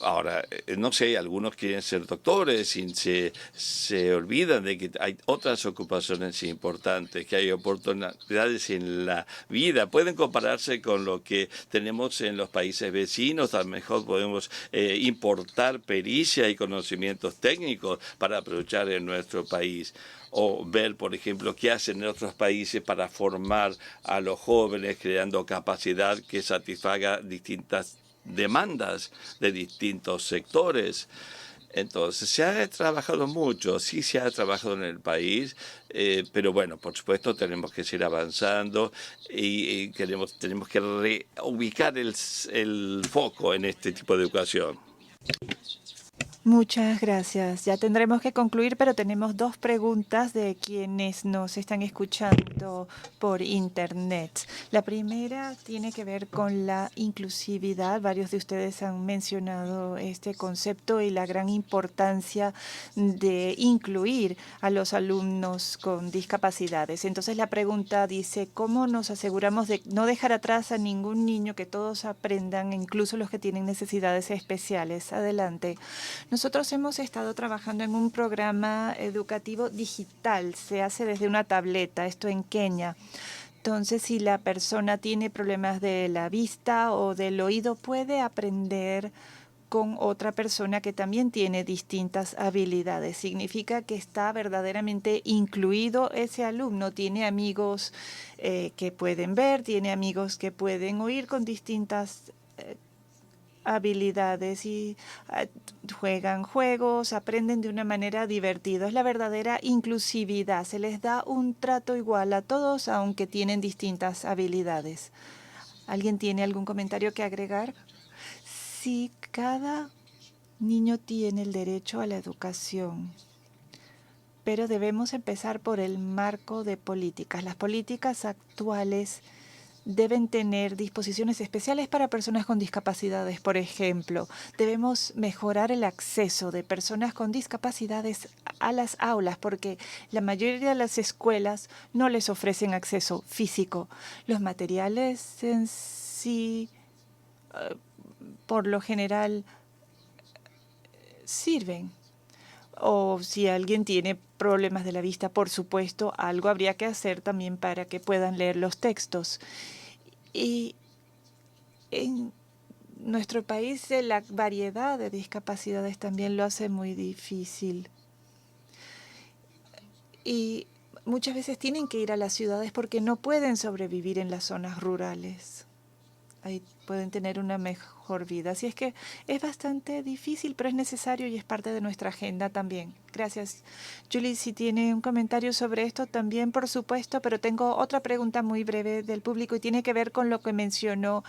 Ahora, no sé, algunos quieren ser doctores y se olvidan de que hay otras ocupaciones importantes, que hay oportunidades en la vida. Pueden compararse con lo que tenemos en los países vecinos. A lo mejor podemos importar pericia y conocimientos técnicos para aprovechar en nuestro país. O ver, por ejemplo, qué hacen en otros países para formar a los jóvenes, creando capacidad que satisfaga distintas demandas de distintos sectores. Entonces, se ha trabajado mucho, sí se ha trabajado en el país, pero bueno, por supuesto tenemos que seguir avanzando y tenemos que reubicar el foco en este tipo de educación. Muchas gracias. Ya tendremos que concluir, pero tenemos dos preguntas de quienes nos están escuchando por Internet. La primera tiene que ver con la inclusividad. Varios de ustedes han mencionado este concepto y la gran importancia de incluir a los alumnos con discapacidades. Entonces la pregunta dice, ¿cómo nos aseguramos de no dejar atrás a ningún niño, que todos aprendan, incluso los que tienen necesidades especiales? Adelante. Nosotros hemos estado trabajando en un programa educativo digital. Se hace desde una tableta, esto en Kenia. Entonces, si la persona tiene problemas de la vista o del oído, puede aprender con otra persona que también tiene distintas habilidades. Significa que está verdaderamente incluido ese alumno. Tiene amigos que pueden ver, tiene amigos que pueden oír con distintas habilidades y juegan juegos, aprenden de una manera divertida. Es la verdadera inclusividad. Se les da un trato igual a todos, aunque tienen distintas habilidades. ¿Alguien tiene algún comentario que agregar? Sí, cada niño tiene el derecho a la educación, pero debemos empezar por el marco de políticas. Las políticas actuales deben tener disposiciones especiales para personas con discapacidades. Por ejemplo, debemos mejorar el acceso de personas con discapacidades a las aulas, porque la mayoría de las escuelas no les ofrecen acceso físico. Los materiales en sí, por lo general, sirven. O si alguien tiene problemas de la vista, por supuesto, algo habría que hacer también para que puedan leer los textos. Y en nuestro país la variedad de discapacidades también lo hace muy difícil. Y muchas veces tienen que ir a las ciudades porque no pueden sobrevivir en las zonas rurales. Ahí pueden tener una mejor vida. Así es que es bastante difícil, pero es necesario y es parte de nuestra agenda también. Gracias. Julie, si tiene un comentario sobre esto también, por supuesto, pero tengo otra pregunta muy breve del público y tiene que ver con lo que mencionó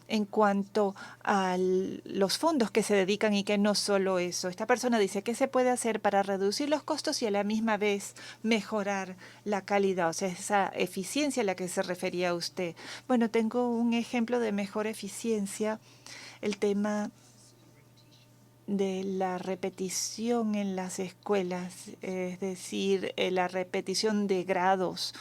en cuanto a los fondos que se dedican y que no solo eso. Esta persona dice, ¿qué se puede hacer para reducir los costos y a la misma vez mejorar la calidad? O sea, esa eficiencia a la que se refería usted. Bueno, tengo un ejemplo de mejor eficiencia, el tema de la repetición en las escuelas, es decir, la repetición de grados,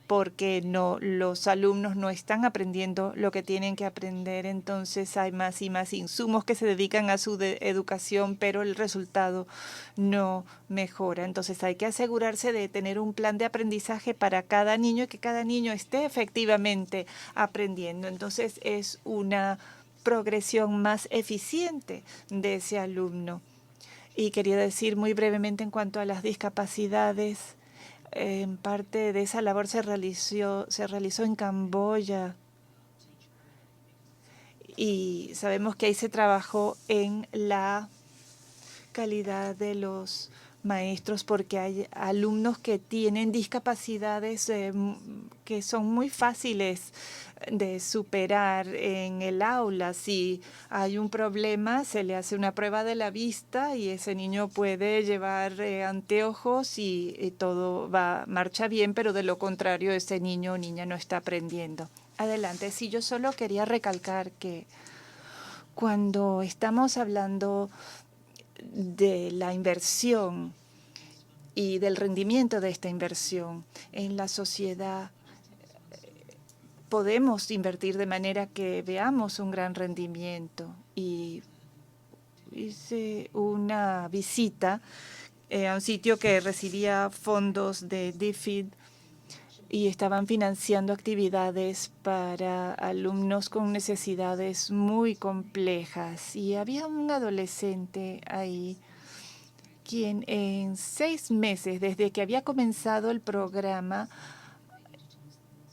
porque los alumnos no están aprendiendo lo que tienen que aprender, entonces hay más y más insumos que se dedican a su educación, pero el resultado no mejora. Entonces hay que asegurarse de tener un plan de aprendizaje para cada niño y que cada niño esté efectivamente aprendiendo. Entonces es una progresión más eficiente de ese alumno. Y quería decir muy brevemente en cuanto a las discapacidades, en parte de esa labor se realizó en Camboya y sabemos que ahí se trabajó en la calidad de los maestros porque hay alumnos que tienen discapacidades que son muy fáciles de superar en el aula. Si hay un problema, se le hace una prueba de la vista y ese niño puede llevar anteojos y todo marcha bien, pero de lo contrario, ese niño o niña no está aprendiendo. Adelante. Sí, yo solo quería recalcar que cuando estamos hablando de la inversión y del rendimiento de esta inversión en la sociedad, podemos invertir de manera que veamos un gran rendimiento. Y hice una visita a un sitio que recibía fondos de DFID y estaban financiando actividades para alumnos con necesidades muy complejas. Y había un adolescente ahí quien en 6 meses, desde que había comenzado el programa,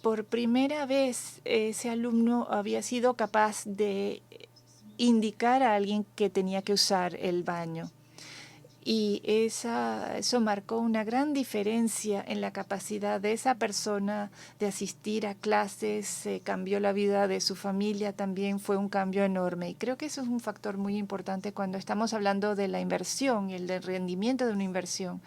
por primera vez ese alumno había sido capaz de indicar a alguien que tenía que usar el baño. Y eso marcó una gran diferencia en la capacidad de esa persona de asistir a clases, cambió la vida de su familia, también fue un cambio enorme. Y creo que eso es un factor muy importante cuando estamos hablando de la inversión y el del rendimiento de una inversión.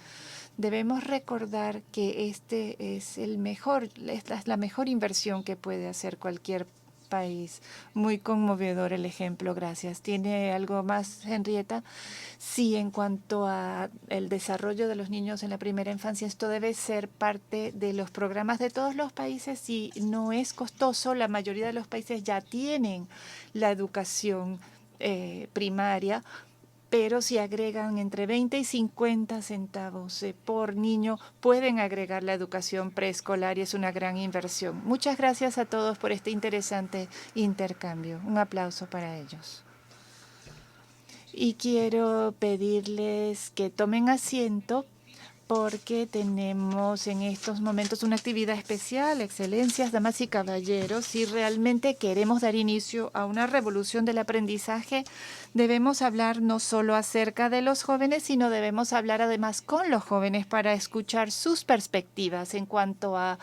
Debemos recordar que este es esta es la mejor inversión que puede hacer cualquier país. Muy conmovedor el ejemplo, gracias. ¿Tiene algo más, Henrietta? Sí, en cuanto a el desarrollo de los niños en la primera infancia, esto debe ser parte de los programas de todos los países y no es costoso. La mayoría de los países ya tienen la educación primaria, pero si agregan entre 20 y 50 centavos por niño, pueden agregar la educación preescolar y es una gran inversión. Muchas gracias a todos por este interesante intercambio. Un aplauso para ellos. Y quiero pedirles que tomen asiento porque tenemos en estos momentos una actividad especial. Excelencias, damas y caballeros, si realmente queremos dar inicio a una revolución del aprendizaje, debemos hablar no solo acerca de los jóvenes, sino debemos hablar además con los jóvenes para escuchar sus perspectivas en cuanto a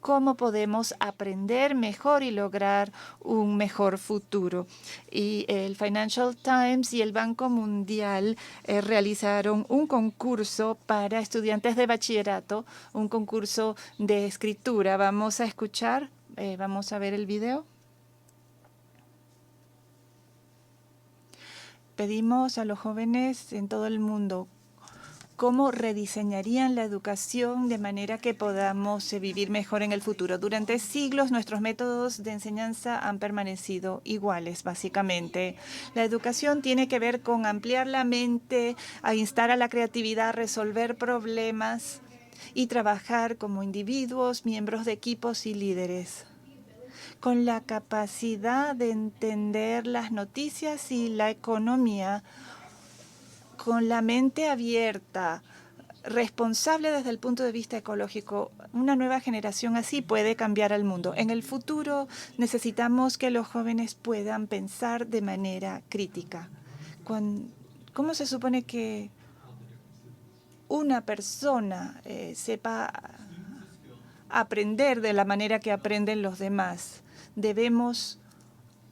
cómo podemos aprender mejor y lograr un mejor futuro. Y el Financial Times y el Banco Mundial realizaron un concurso para estudiantes de bachillerato, un concurso de escritura. Vamos a escuchar, vamos a ver el video. Pedimos a los jóvenes en todo el mundo cómo rediseñarían la educación de manera que podamos vivir mejor en el futuro. Durante siglos nuestros métodos de enseñanza han permanecido iguales, básicamente. La educación tiene que ver con ampliar la mente, a instar a la creatividad, resolver problemas y trabajar como individuos, miembros de equipos y líderes, con la capacidad de entender las noticias y la economía, con la mente abierta, responsable desde el punto de vista ecológico. Una nueva generación así puede cambiar al mundo. En el futuro necesitamos que los jóvenes puedan pensar de manera crítica. ¿Cómo se supone que una persona sepa aprender de la manera que aprenden los demás? Debemos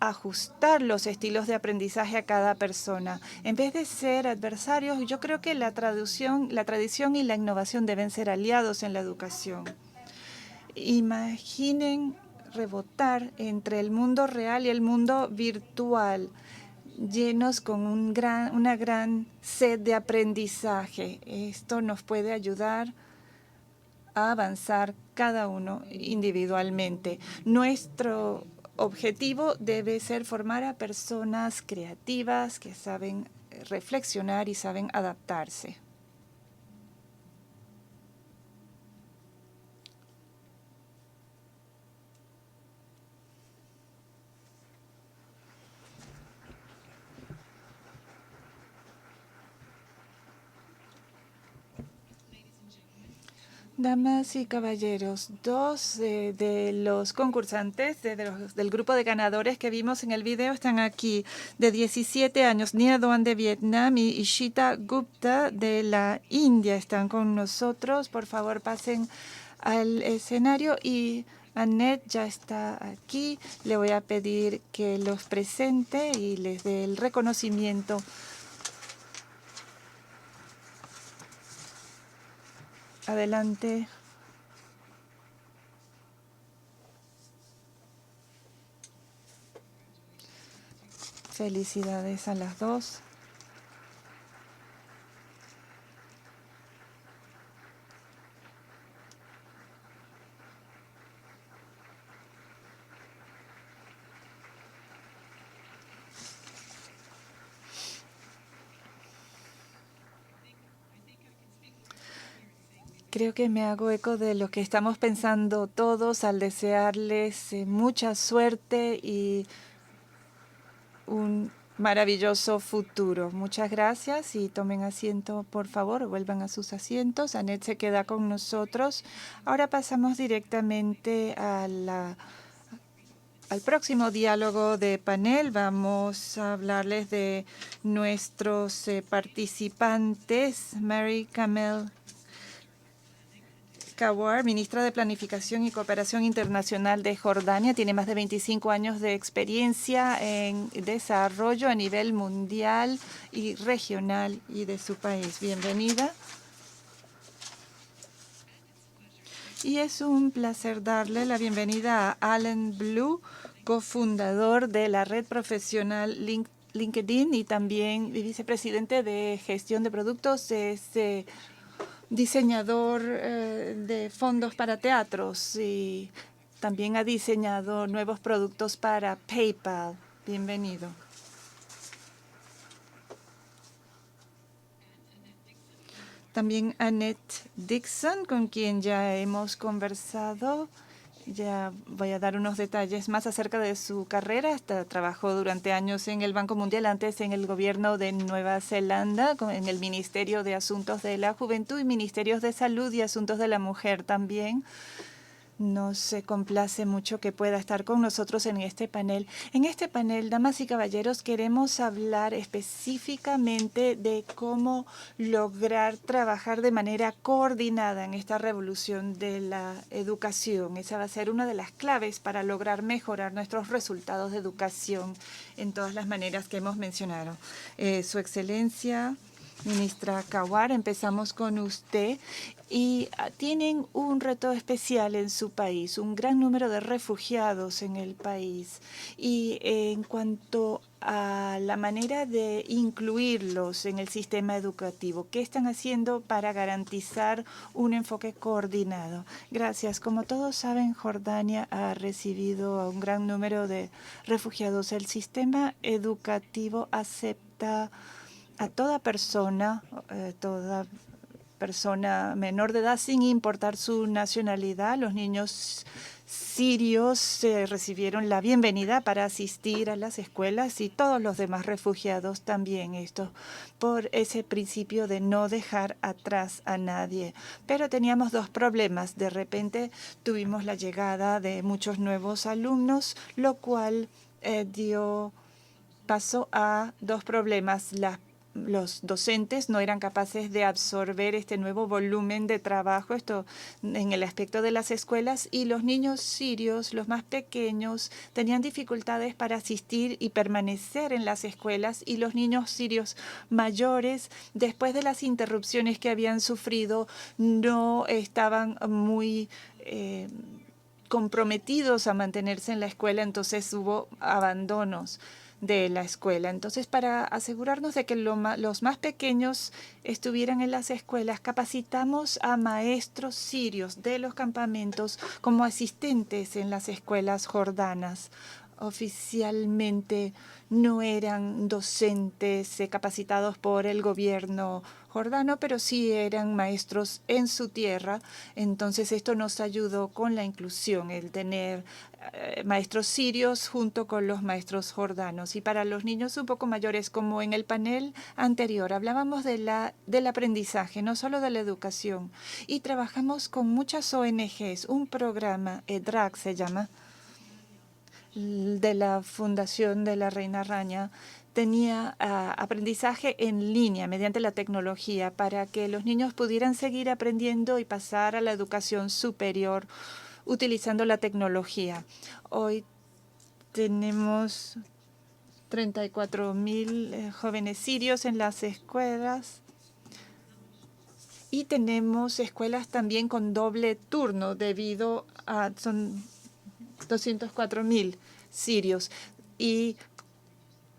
ajustar los estilos de aprendizaje a cada persona. En vez de ser adversarios, yo creo que la tradición y la innovación deben ser aliados en la educación. Imaginen rebotar entre el mundo real y el mundo virtual, llenos con una gran sed de aprendizaje. Esto nos puede ayudar a avanzar cada uno individualmente. Nuestro objetivo debe ser formar a personas creativas que saben reflexionar y saben adaptarse. Damas y caballeros, dos de los concursantes del grupo de ganadores que vimos en el video están aquí, de 17 años. Nia Doan de Vietnam y Ishita Gupta de la India están con nosotros. Por favor, pasen al escenario y Annette ya está aquí. Le voy a pedir que los presente y les dé el reconocimiento. Adelante. Felicidades a las dos. Creo que me hago eco de lo que estamos pensando todos al desearles mucha suerte y un maravilloso futuro. Muchas gracias y tomen asiento, por favor, vuelvan a sus asientos. Annette se queda con nosotros. Ahora pasamos directamente a la al próximo diálogo de panel. Vamos a hablarles de nuestros participantes. Mary Kamel Kawar, ministra de Planificación y Cooperación Internacional de Jordania, tiene más de 25 años de experiencia en desarrollo a nivel mundial y regional y de su país. Bienvenida. Y es un placer darle la bienvenida a Alan Blue, cofundador de la red profesional LinkedIn y también vicepresidente de gestión de productos. Es diseñador de fondos para teatros y también ha diseñado nuevos productos para PayPal. Bienvenido. También Annette Dixon, con quien ya hemos conversado. Ya voy a dar unos detalles más acerca de su carrera. Trabajó durante años en el Banco Mundial, antes en el gobierno de Nueva Zelanda, en el Ministerio de Asuntos de la Juventud y Ministerios de Salud y Asuntos de la Mujer también. Nos complace mucho que pueda estar con nosotros en este panel. En este panel, damas y caballeros, queremos hablar específicamente de cómo lograr trabajar de manera coordinada en esta revolución de la educación. Esa va a ser una de las claves para lograr mejorar nuestros resultados de educación en todas las maneras que hemos mencionado. Su Excelencia, Ministra Kawar, empezamos con usted y tienen un reto especial en su país, un gran número de refugiados en el país. Y en cuanto a la manera de incluirlos en el sistema educativo, ¿qué están haciendo para garantizar un enfoque coordinado? Gracias. Como todos saben, Jordania ha recibido a un gran número de refugiados. El sistema educativo acepta a toda persona menor de edad, sin importar su nacionalidad. Los niños sirios recibieron la bienvenida para asistir a las escuelas y todos los demás refugiados también. Esto por ese principio de no dejar atrás a nadie. Pero teníamos dos problemas. De repente tuvimos la llegada de muchos nuevos alumnos, lo cual dio paso a dos problemas. Los docentes no eran capaces de absorber este nuevo volumen de trabajo, esto en el aspecto de las escuelas, y los niños sirios, los más pequeños, tenían dificultades para asistir y permanecer en las escuelas, y los niños sirios mayores, después de las interrupciones que habían sufrido, no estaban muy comprometidos a mantenerse en la escuela, entonces hubo abandonos de la escuela. Entonces, para asegurarnos de que los más pequeños estuvieran en las escuelas, capacitamos a maestros sirios de los campamentos como asistentes en las escuelas jordanas. Oficialmente no eran docentes capacitados por el gobierno jordano, pero sí eran maestros en su tierra. Entonces esto nos ayudó con la inclusión, el tener maestros sirios junto con los maestros jordanos. Y para los niños un poco mayores, como en el panel anterior, hablábamos del aprendizaje, no solo de la educación. Y trabajamos con muchas ONGs, un programa, EDRAC se llama, de la Fundación de la Reina Rania, tenía aprendizaje en línea mediante la tecnología para que los niños pudieran seguir aprendiendo y pasar a la educación superior utilizando la tecnología. Hoy tenemos 34.000 jóvenes sirios en las escuelas y tenemos escuelas también con doble turno debido a son 204.000 sirios y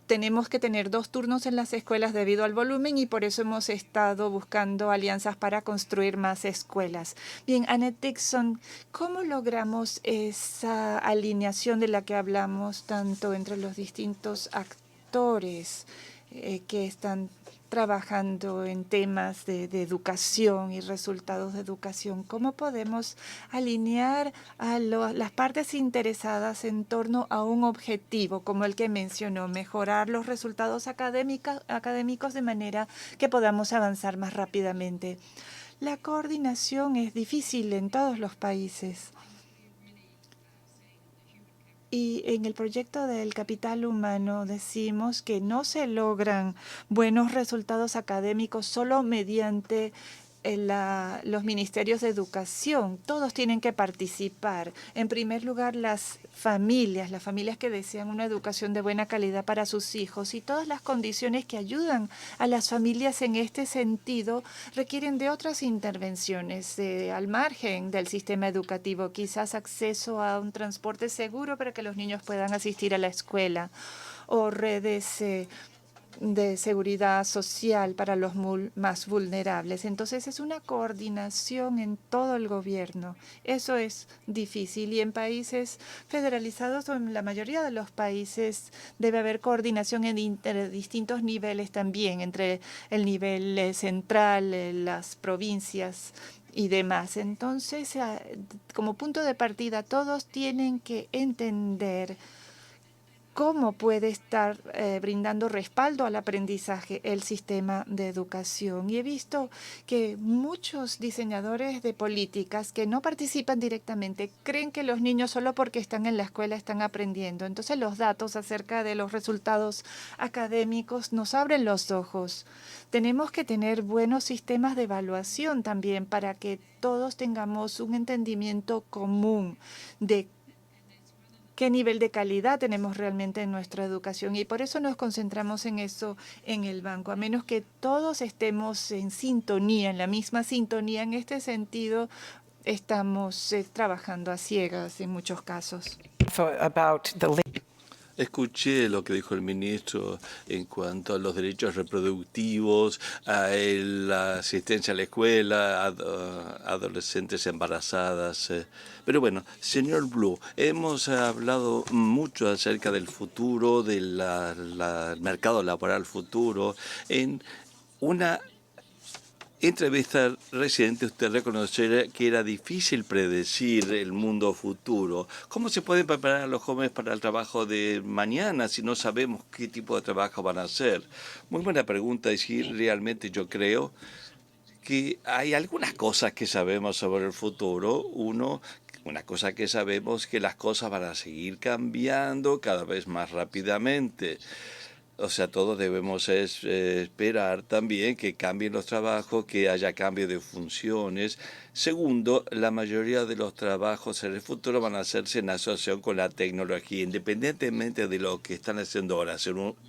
tenemos que tener 2 turnos en las escuelas debido al volumen y por eso hemos estado buscando alianzas para construir más escuelas. Bien, Annette Dixon, ¿cómo logramos esa alineación de la que hablamos tanto entre los distintos actores que están trabajando en temas de educación y resultados de educación? ¿Cómo podemos alinear a las partes interesadas en torno a un objetivo como el que mencionó, mejorar los resultados académicos de manera que podamos avanzar más rápidamente? La coordinación es difícil en todos los países. Y en el proyecto del capital humano decimos que no se logran buenos resultados académicos solo mediante los ministerios de educación. Todos tienen que participar. En primer lugar, las familias que desean una educación de buena calidad para sus hijos, y todas las condiciones que ayudan a las familias en este sentido requieren de otras intervenciones al margen del sistema educativo, quizás acceso a un transporte seguro para que los niños puedan asistir a la escuela, o redes de seguridad social para los más vulnerables. Entonces es una coordinación en todo el gobierno. Eso es difícil, y en países federalizados o en la mayoría de los países debe haber coordinación entre distintos niveles también, entre el nivel central, las provincias y demás. Entonces, como punto de partida, todos tienen que entender cómo puede estar brindando respaldo al aprendizaje el sistema de educación. Y he visto que muchos diseñadores de políticas que no participan directamente creen que los niños solo porque están en la escuela están aprendiendo. Entonces los datos acerca de los resultados académicos nos abren los ojos. Tenemos que tener buenos sistemas de evaluación también para que todos tengamos un entendimiento común de qué nivel de calidad tenemos realmente en nuestra educación, y por eso nos concentramos en eso en el banco. A menos que todos estemos en sintonía, en la misma sintonía, en este sentido, estamos trabajando a ciegas en muchos casos. About the Escuché lo que dijo el ministro en cuanto a los derechos reproductivos, a la asistencia a la escuela, a adolescentes embarazadas. Pero bueno, señor Blue, hemos hablado mucho acerca del futuro, del mercado laboral futuro. En una entrevista reciente usted reconoció que era difícil predecir el mundo futuro. ¿Cómo se pueden preparar a los jóvenes para el trabajo de mañana si no sabemos qué tipo de trabajo van a hacer? Muy buena pregunta, y sí, realmente yo creo que hay algunas cosas que sabemos sobre el futuro. Una cosa que sabemos es que las cosas van a seguir cambiando cada vez más rápidamente. O sea, todos debemos esperar también que cambien los trabajos, que haya cambio de funciones. Segundo, la mayoría de los trabajos en el futuro van a hacerse en asociación con la tecnología, independientemente de lo que están haciendo ahora.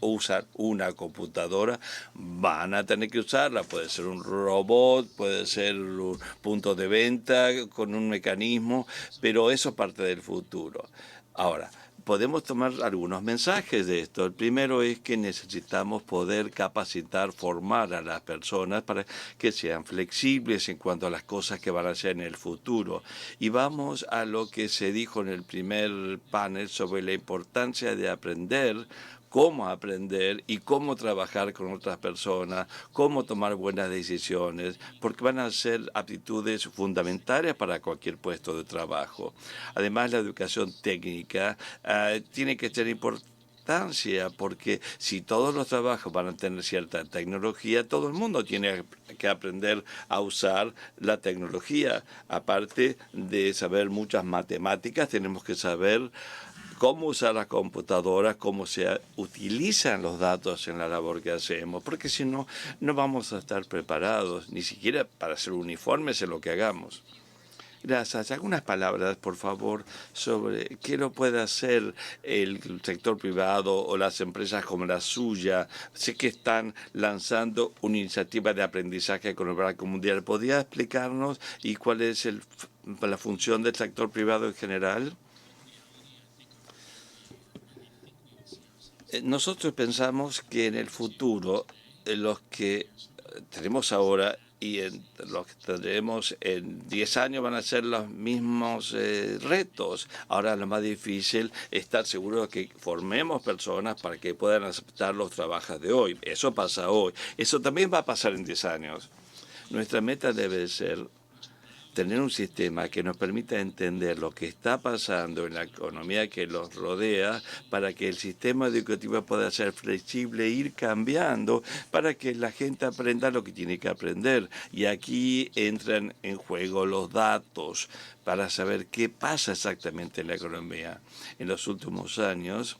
Usar una computadora, van a tener que usarla. Puede ser un robot, puede ser un punto de venta con un mecanismo, pero eso es parte del futuro. Ahora, podemos tomar algunos mensajes de esto. El primero es que necesitamos poder capacitar, formar a las personas para que sean flexibles en cuanto a las cosas que van a hacer en el futuro. Y vamos a lo que se dijo en el primer panel sobre la importancia de aprender, cómo aprender y cómo trabajar con otras personas, cómo tomar buenas decisiones, porque van a ser aptitudes fundamentales para cualquier puesto de trabajo. Además, la educación técnica tiene que ser importancia, porque si todos los trabajos van a tener cierta tecnología, todo el mundo tiene que aprender a usar la tecnología. Aparte de saber muchas matemáticas, tenemos que saber cómo usar las computadoras, cómo se utilizan los datos en la labor que hacemos, porque si no, no vamos a estar preparados, ni siquiera para hacer uniformes en lo que hagamos. Gracias. Algunas palabras, por favor, sobre qué lo puede hacer el sector privado o las empresas como la suya. Sé que están lanzando una iniciativa de aprendizaje con el Banco Mundial. ¿Podría explicarnos y cuál es la función del sector privado en general? Nosotros pensamos que en el futuro los que tenemos ahora y los que tendremos en 10 años van a ser los mismos retos. Ahora lo más difícil es estar seguro de que formemos personas para que puedan aceptar los trabajos de hoy. Eso pasa hoy. Eso también va a pasar en 10 años. Nuestra meta debe ser tener un sistema que nos permita entender lo que está pasando en la economía que los rodea para que el sistema educativo pueda ser flexible e ir cambiando para que la gente aprenda lo que tiene que aprender. Y aquí entran en juego los datos para saber qué pasa exactamente en la economía. En los últimos años,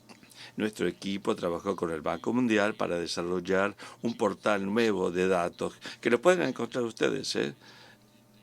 nuestro equipo trabajó con el Banco Mundial para desarrollar un portal nuevo de datos que lo pueden encontrar ustedes,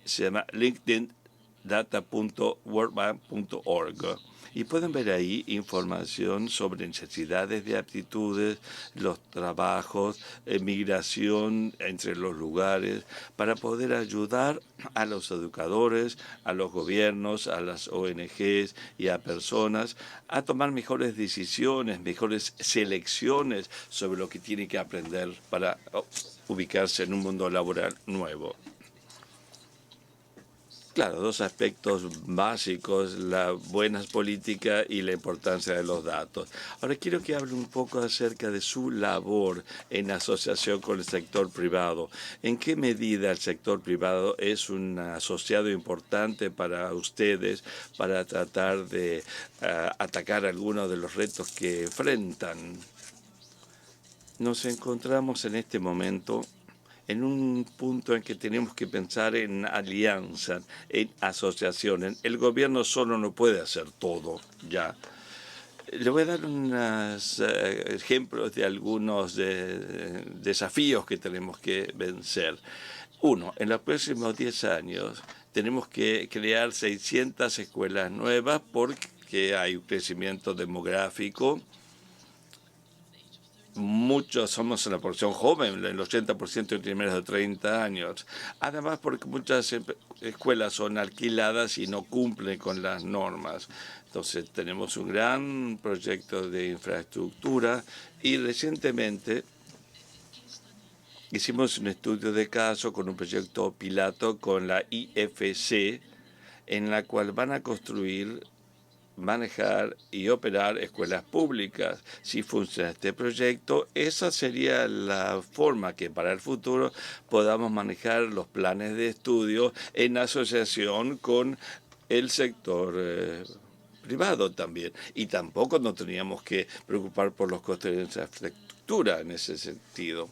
Se llama linkedindata.worldbank.org. Y pueden ver ahí información sobre necesidades de aptitudes, los trabajos, migración entre los lugares, para poder ayudar a los educadores, a los gobiernos, a las ONGs y a personas a tomar mejores decisiones, mejores selecciones sobre lo que tienen que aprender para ubicarse en un mundo laboral nuevo. Claro, dos aspectos básicos, las buenas políticas y la importancia de los datos. Ahora quiero que hable un poco acerca de su labor en asociación con el sector privado. ¿En qué medida el sector privado es un asociado importante para ustedes para tratar de atacar algunos de los retos que enfrentan? Nos encontramos en este momento en un punto en que tenemos que pensar en alianza, en asociaciones. El gobierno solo no puede hacer todo ya. Le voy a dar unos ejemplos de algunos desafíos que tenemos que vencer. Uno, en los próximos 10 años tenemos que crear 600 escuelas nuevas porque hay un crecimiento demográfico. Muchos somos una porción joven, el 80% tiene menos de 30 años. Además, porque muchas escuelas son alquiladas y no cumplen con las normas. Entonces, tenemos un gran proyecto de infraestructura y recientemente hicimos un estudio de caso con un proyecto piloto con la IFC, en la cual van a construir, manejar y operar escuelas públicas. Si funciona este proyecto, esa sería la forma que para el futuro podamos manejar los planes de estudio en asociación con el sector privado también. Y tampoco nos teníamos que preocupar por los costos de infraestructura en ese sentido.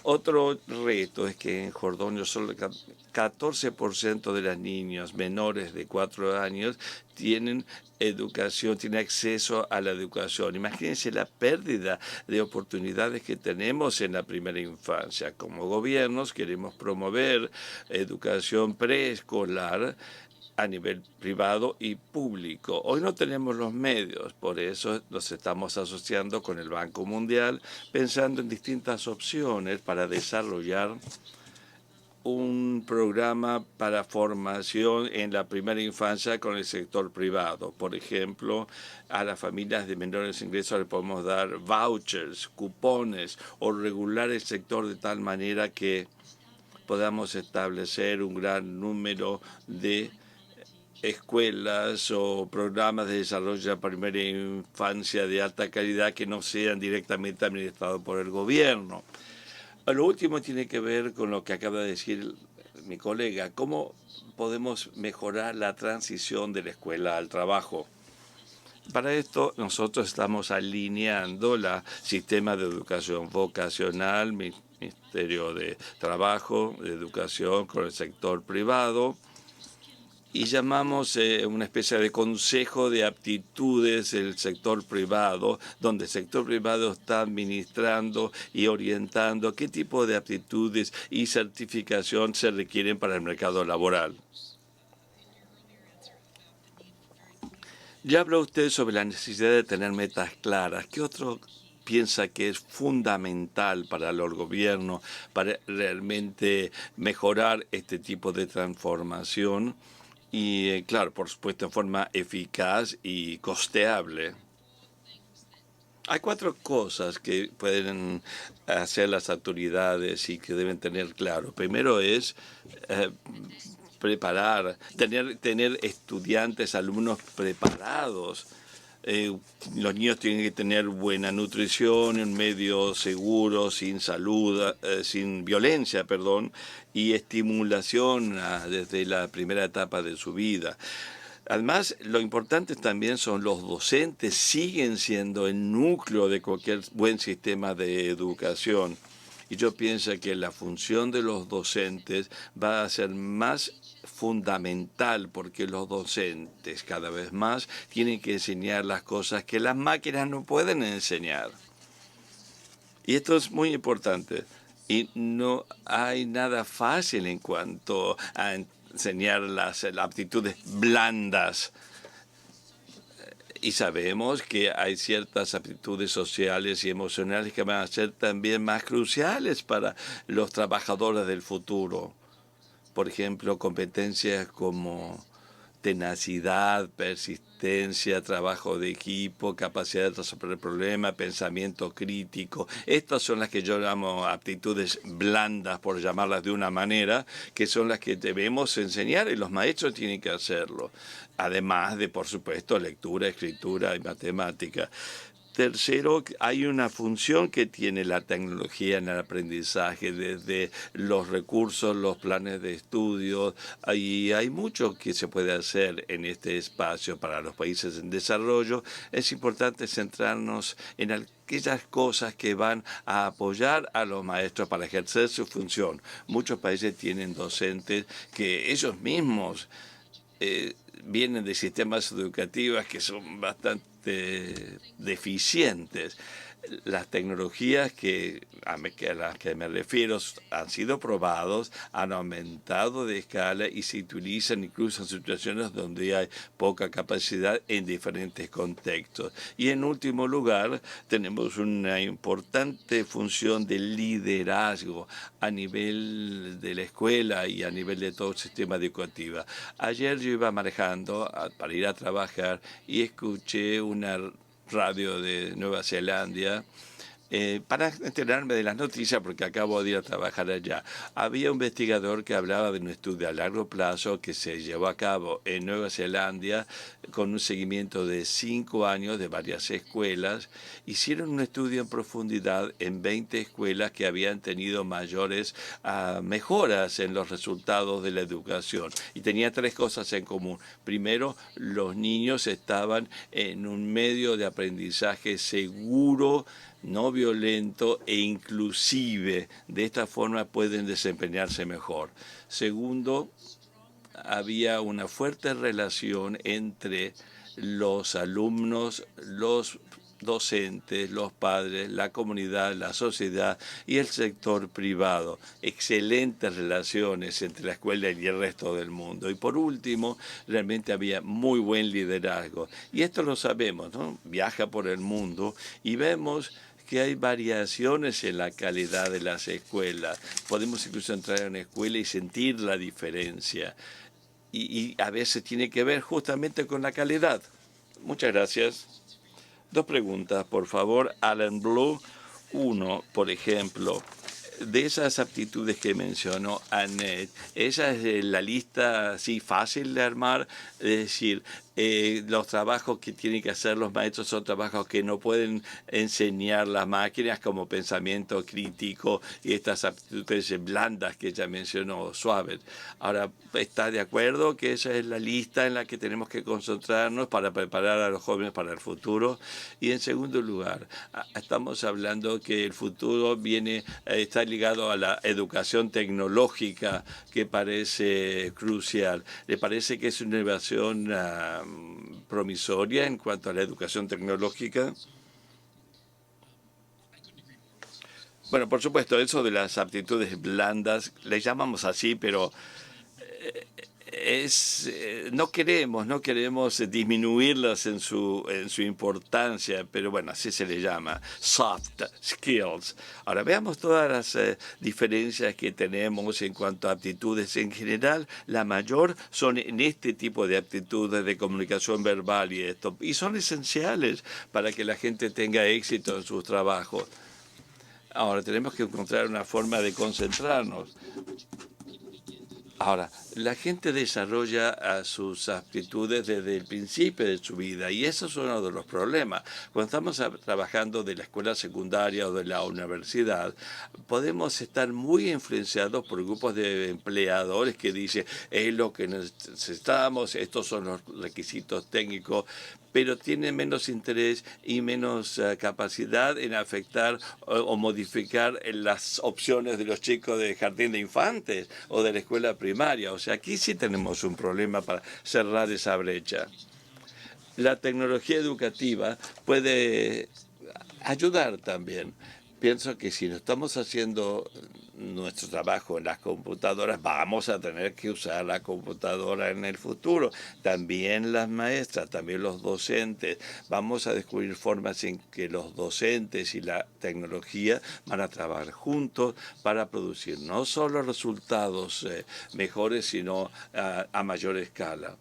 Otro reto es que en Jordania solo el 14% de las niñas menores de 4 años tienen educación, tienen acceso a la educación. Imagínense la pérdida de oportunidades que tenemos en la primera infancia. Como gobiernos queremos promover educación preescolar a nivel privado y público. Hoy no tenemos los medios, por eso nos estamos asociando con el Banco Mundial, pensando en distintas opciones para desarrollar un programa para formación en la primera infancia con el sector privado. Por ejemplo, a las familias de menores ingresos les podemos dar vouchers, cupones o regular el sector de tal manera que podamos establecer un gran número de escuelas o programas de desarrollo de la primera infancia de alta calidad que no sean directamente administrados por el gobierno. Lo último tiene que ver con lo que acaba de decir mi colega, cómo podemos mejorar la transición de la escuela al trabajo. Para esto nosotros estamos alineando el sistema de educación vocacional, Ministerio de Trabajo, de Educación con el sector privado, y llamamos una especie de consejo de aptitudes del sector privado, donde el sector privado está administrando y orientando qué tipo de aptitudes y certificación se requieren para el mercado laboral. Ya habló usted sobre la necesidad de tener metas claras. ¿Qué otro piensa que es fundamental para el gobierno para realmente mejorar este tipo de transformación? Y, claro, por supuesto, en forma eficaz y costeable. Hay 4 cosas que pueden hacer las autoridades y que deben tener claro. Primero es preparar, tener estudiantes, alumnos preparados Los niños tienen que tener buena nutrición, un medio seguro, sin sin violencia, perdón, y estimulación desde la primera etapa de su vida. Además, lo importante también son los docentes, siguen siendo el núcleo de cualquier buen sistema de educación. Y yo pienso que la función de los docentes va a ser más fundamental porque los docentes cada vez más tienen que enseñar las cosas que las máquinas no pueden enseñar. Y esto es muy importante. Y no hay nada fácil en cuanto a enseñar las aptitudes blandas. Y sabemos que hay ciertas aptitudes sociales y emocionales que van a ser también más cruciales para los trabajadores del futuro. Por ejemplo, competencias como tenacidad, persistencia, trabajo de equipo, capacidad de resolver problemas, pensamiento crítico. Estas son las que yo llamo aptitudes blandas, por llamarlas de una manera, que son las que debemos enseñar y los maestros tienen que hacerlo. Además de, por supuesto, lectura, escritura y matemática. Tercero, hay una función que tiene la tecnología en el aprendizaje, desde los recursos, los planes de estudio, y hay mucho que se puede hacer en este espacio para los países en desarrollo. Es importante centrarnos en aquellas cosas que van a apoyar a los maestros para ejercer su función. Muchos países tienen docentes que ellos mismos vienen de sistemas educativos que son bastante deficientes. Las tecnologías a las que me refiero han sido probados, han aumentado de escala y se utilizan incluso en situaciones donde hay poca capacidad en diferentes contextos. Y en último lugar, tenemos una importante función de liderazgo a nivel de la escuela y a nivel de todo el sistema educativo. Ayer yo iba manejando para ir a trabajar y escuché una radio de Nueva Zelanda para enterarme de las noticias porque acabo de ir a trabajar allá. Había un investigador que hablaba de un estudio a largo plazo que se llevó a cabo en Nueva Zelanda con un seguimiento de 5 años de varias escuelas. Hicieron un estudio en profundidad en 20 escuelas que habían tenido mayores mejoras en los resultados de la educación. Y tenía 3 cosas en común. Primero, los niños estaban en un medio de aprendizaje seguro, no violento e inclusive. De esta forma pueden desempeñarse mejor. Segundo, había una fuerte relación entre los alumnos, los docentes, los padres, la comunidad, la sociedad y el sector privado. Excelentes relaciones entre la escuela y el resto del mundo. Y por último, realmente había muy buen liderazgo. Y esto lo sabemos, ¿no? Viaja por el mundo y vemos que hay variaciones en la calidad de las escuelas. Podemos incluso entrar a una escuela y sentir la diferencia. Y a veces tiene que ver justamente con la calidad. Muchas gracias. 2 preguntas, por favor. Alan Blue. 1, por ejemplo, de esas aptitudes que mencionó Annette, esa es la lista así fácil de armar, es decir, los trabajos que tienen que hacer los maestros son trabajos que no pueden enseñar las máquinas, como pensamiento crítico y estas aptitudes blandas que ya mencionó Suárez. Ahora, ¿está de acuerdo que esa es la lista en la que tenemos que concentrarnos para preparar a los jóvenes para el futuro? Y en segundo lugar, estamos hablando que el futuro está ligado a la educación tecnológica, que parece crucial. ¿Le parece que es una innovación promisoria en cuanto a la educación tecnológica? Bueno, por supuesto, eso de las aptitudes blandas, le llamamos así, pero no queremos disminuirlas en su importancia, pero bueno, así se le llama, soft skills. Ahora veamos todas las diferencias que tenemos en cuanto a aptitudes. En general, la mayor son en este tipo de aptitudes de comunicación verbal y son esenciales para que la gente tenga éxito en sus trabajos. Ahora tenemos que encontrar una forma de concentrarnos. Ahora, la gente desarrolla sus aptitudes desde el principio de su vida y eso es uno de los problemas. Cuando estamos trabajando de la escuela secundaria o de la universidad, podemos estar muy influenciados por grupos de empleadores que dicen, es lo que necesitamos, estos son los requisitos técnicos, pero tiene menos interés y menos capacidad en afectar o modificar las opciones de los chicos de jardín de infantes o de la escuela primaria. O sea, aquí sí tenemos un problema para cerrar esa brecha. La tecnología educativa puede ayudar también. Pienso que si no estamos haciendo nuestro trabajo en las computadoras, vamos a tener que usar la computadora en el futuro. También las maestras, también los docentes. Vamos a descubrir formas en que los docentes y la tecnología van a trabajar juntos para producir no solo resultados mejores, sino a mayor escala.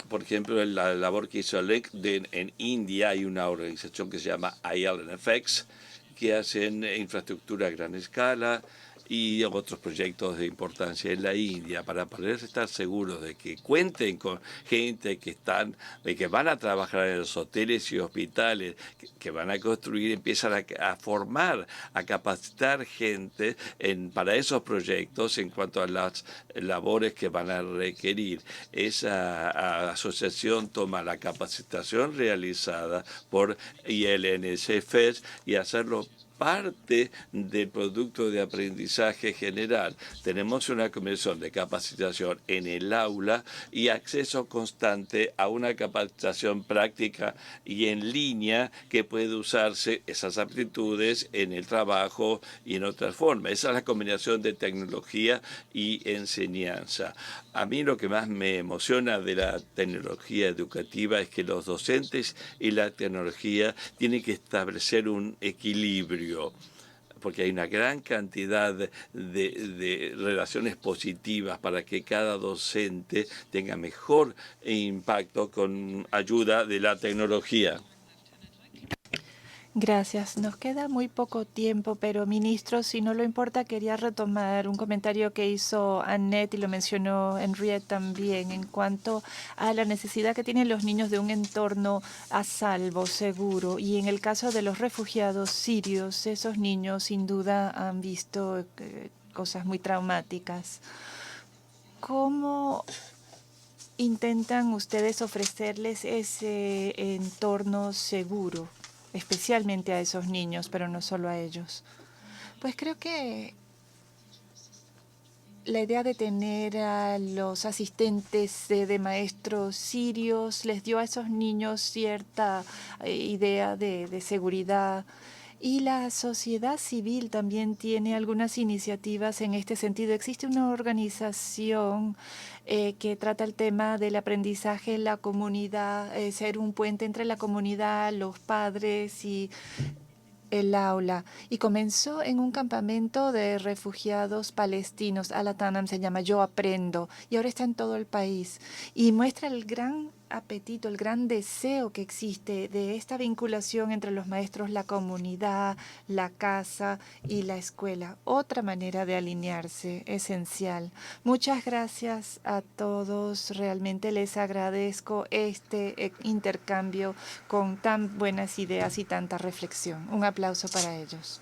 Por ejemplo, en la labor que hizo LinkedIn en India, hay una organización que se llama ILNFX, que hacen infraestructura a gran escala y otros proyectos de importancia en la India para poder estar seguros de que cuenten con gente que van a trabajar en los hoteles y hospitales, que van a construir, empiezan a formar, a capacitar gente para esos proyectos en cuanto a las labores que van a requerir. Esa asociación toma la capacitación realizada por ILNCFES y hacerlo parte del producto de aprendizaje general. Tenemos una comisión de capacitación en el aula y acceso constante a una capacitación práctica y en línea que puede usarse esas aptitudes en el trabajo y en otras formas. Esa es la combinación de tecnología y enseñanza. A mí lo que más me emociona de la tecnología educativa es que los docentes y la tecnología tienen que establecer un equilibrio, porque hay una gran cantidad de relaciones positivas para que cada docente tenga mejor impacto con ayuda de la tecnología. Gracias. Nos queda muy poco tiempo, pero ministro, si no lo importa, quería retomar un comentario que hizo Annette y lo mencionó Henriette también en cuanto a la necesidad que tienen los niños de un entorno a salvo, seguro. Y en el caso de los refugiados sirios, esos niños sin duda han visto cosas muy traumáticas. ¿Cómo intentan ustedes ofrecerles ese entorno seguro, especialmente a esos niños, pero no solo a ellos? Pues creo que la idea de tener a los asistentes de maestros sirios les dio a esos niños cierta idea de seguridad. Y la sociedad civil también tiene algunas iniciativas en este sentido. Existe una organización que trata el tema del aprendizaje en la comunidad, ser un puente entre la comunidad, los padres y el aula, y comenzó en un campamento de refugiados palestinos. Al-Tanam se llama Yo Aprendo, y ahora está en todo el país y muestra el gran apetito, el gran deseo que existe de esta vinculación entre los maestros, la comunidad, la casa y la escuela. Otra manera de alinearse esencial. Muchas gracias a todos. Realmente les agradezco este intercambio con tan buenas ideas y tanta reflexión. Un aplauso para ellos.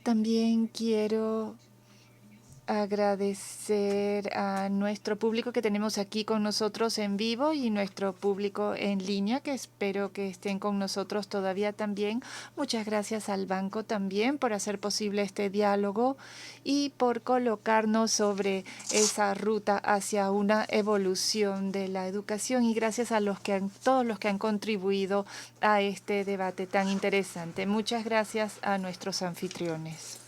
También quiero agradecer a nuestro público que tenemos aquí con nosotros en vivo y nuestro público en línea, que espero que estén con nosotros todavía también. Muchas gracias al banco también por hacer posible este diálogo y por colocarnos sobre esa ruta hacia una evolución de la educación. Y gracias a todos los que han contribuido a este debate tan interesante. Muchas gracias a nuestros anfitriones.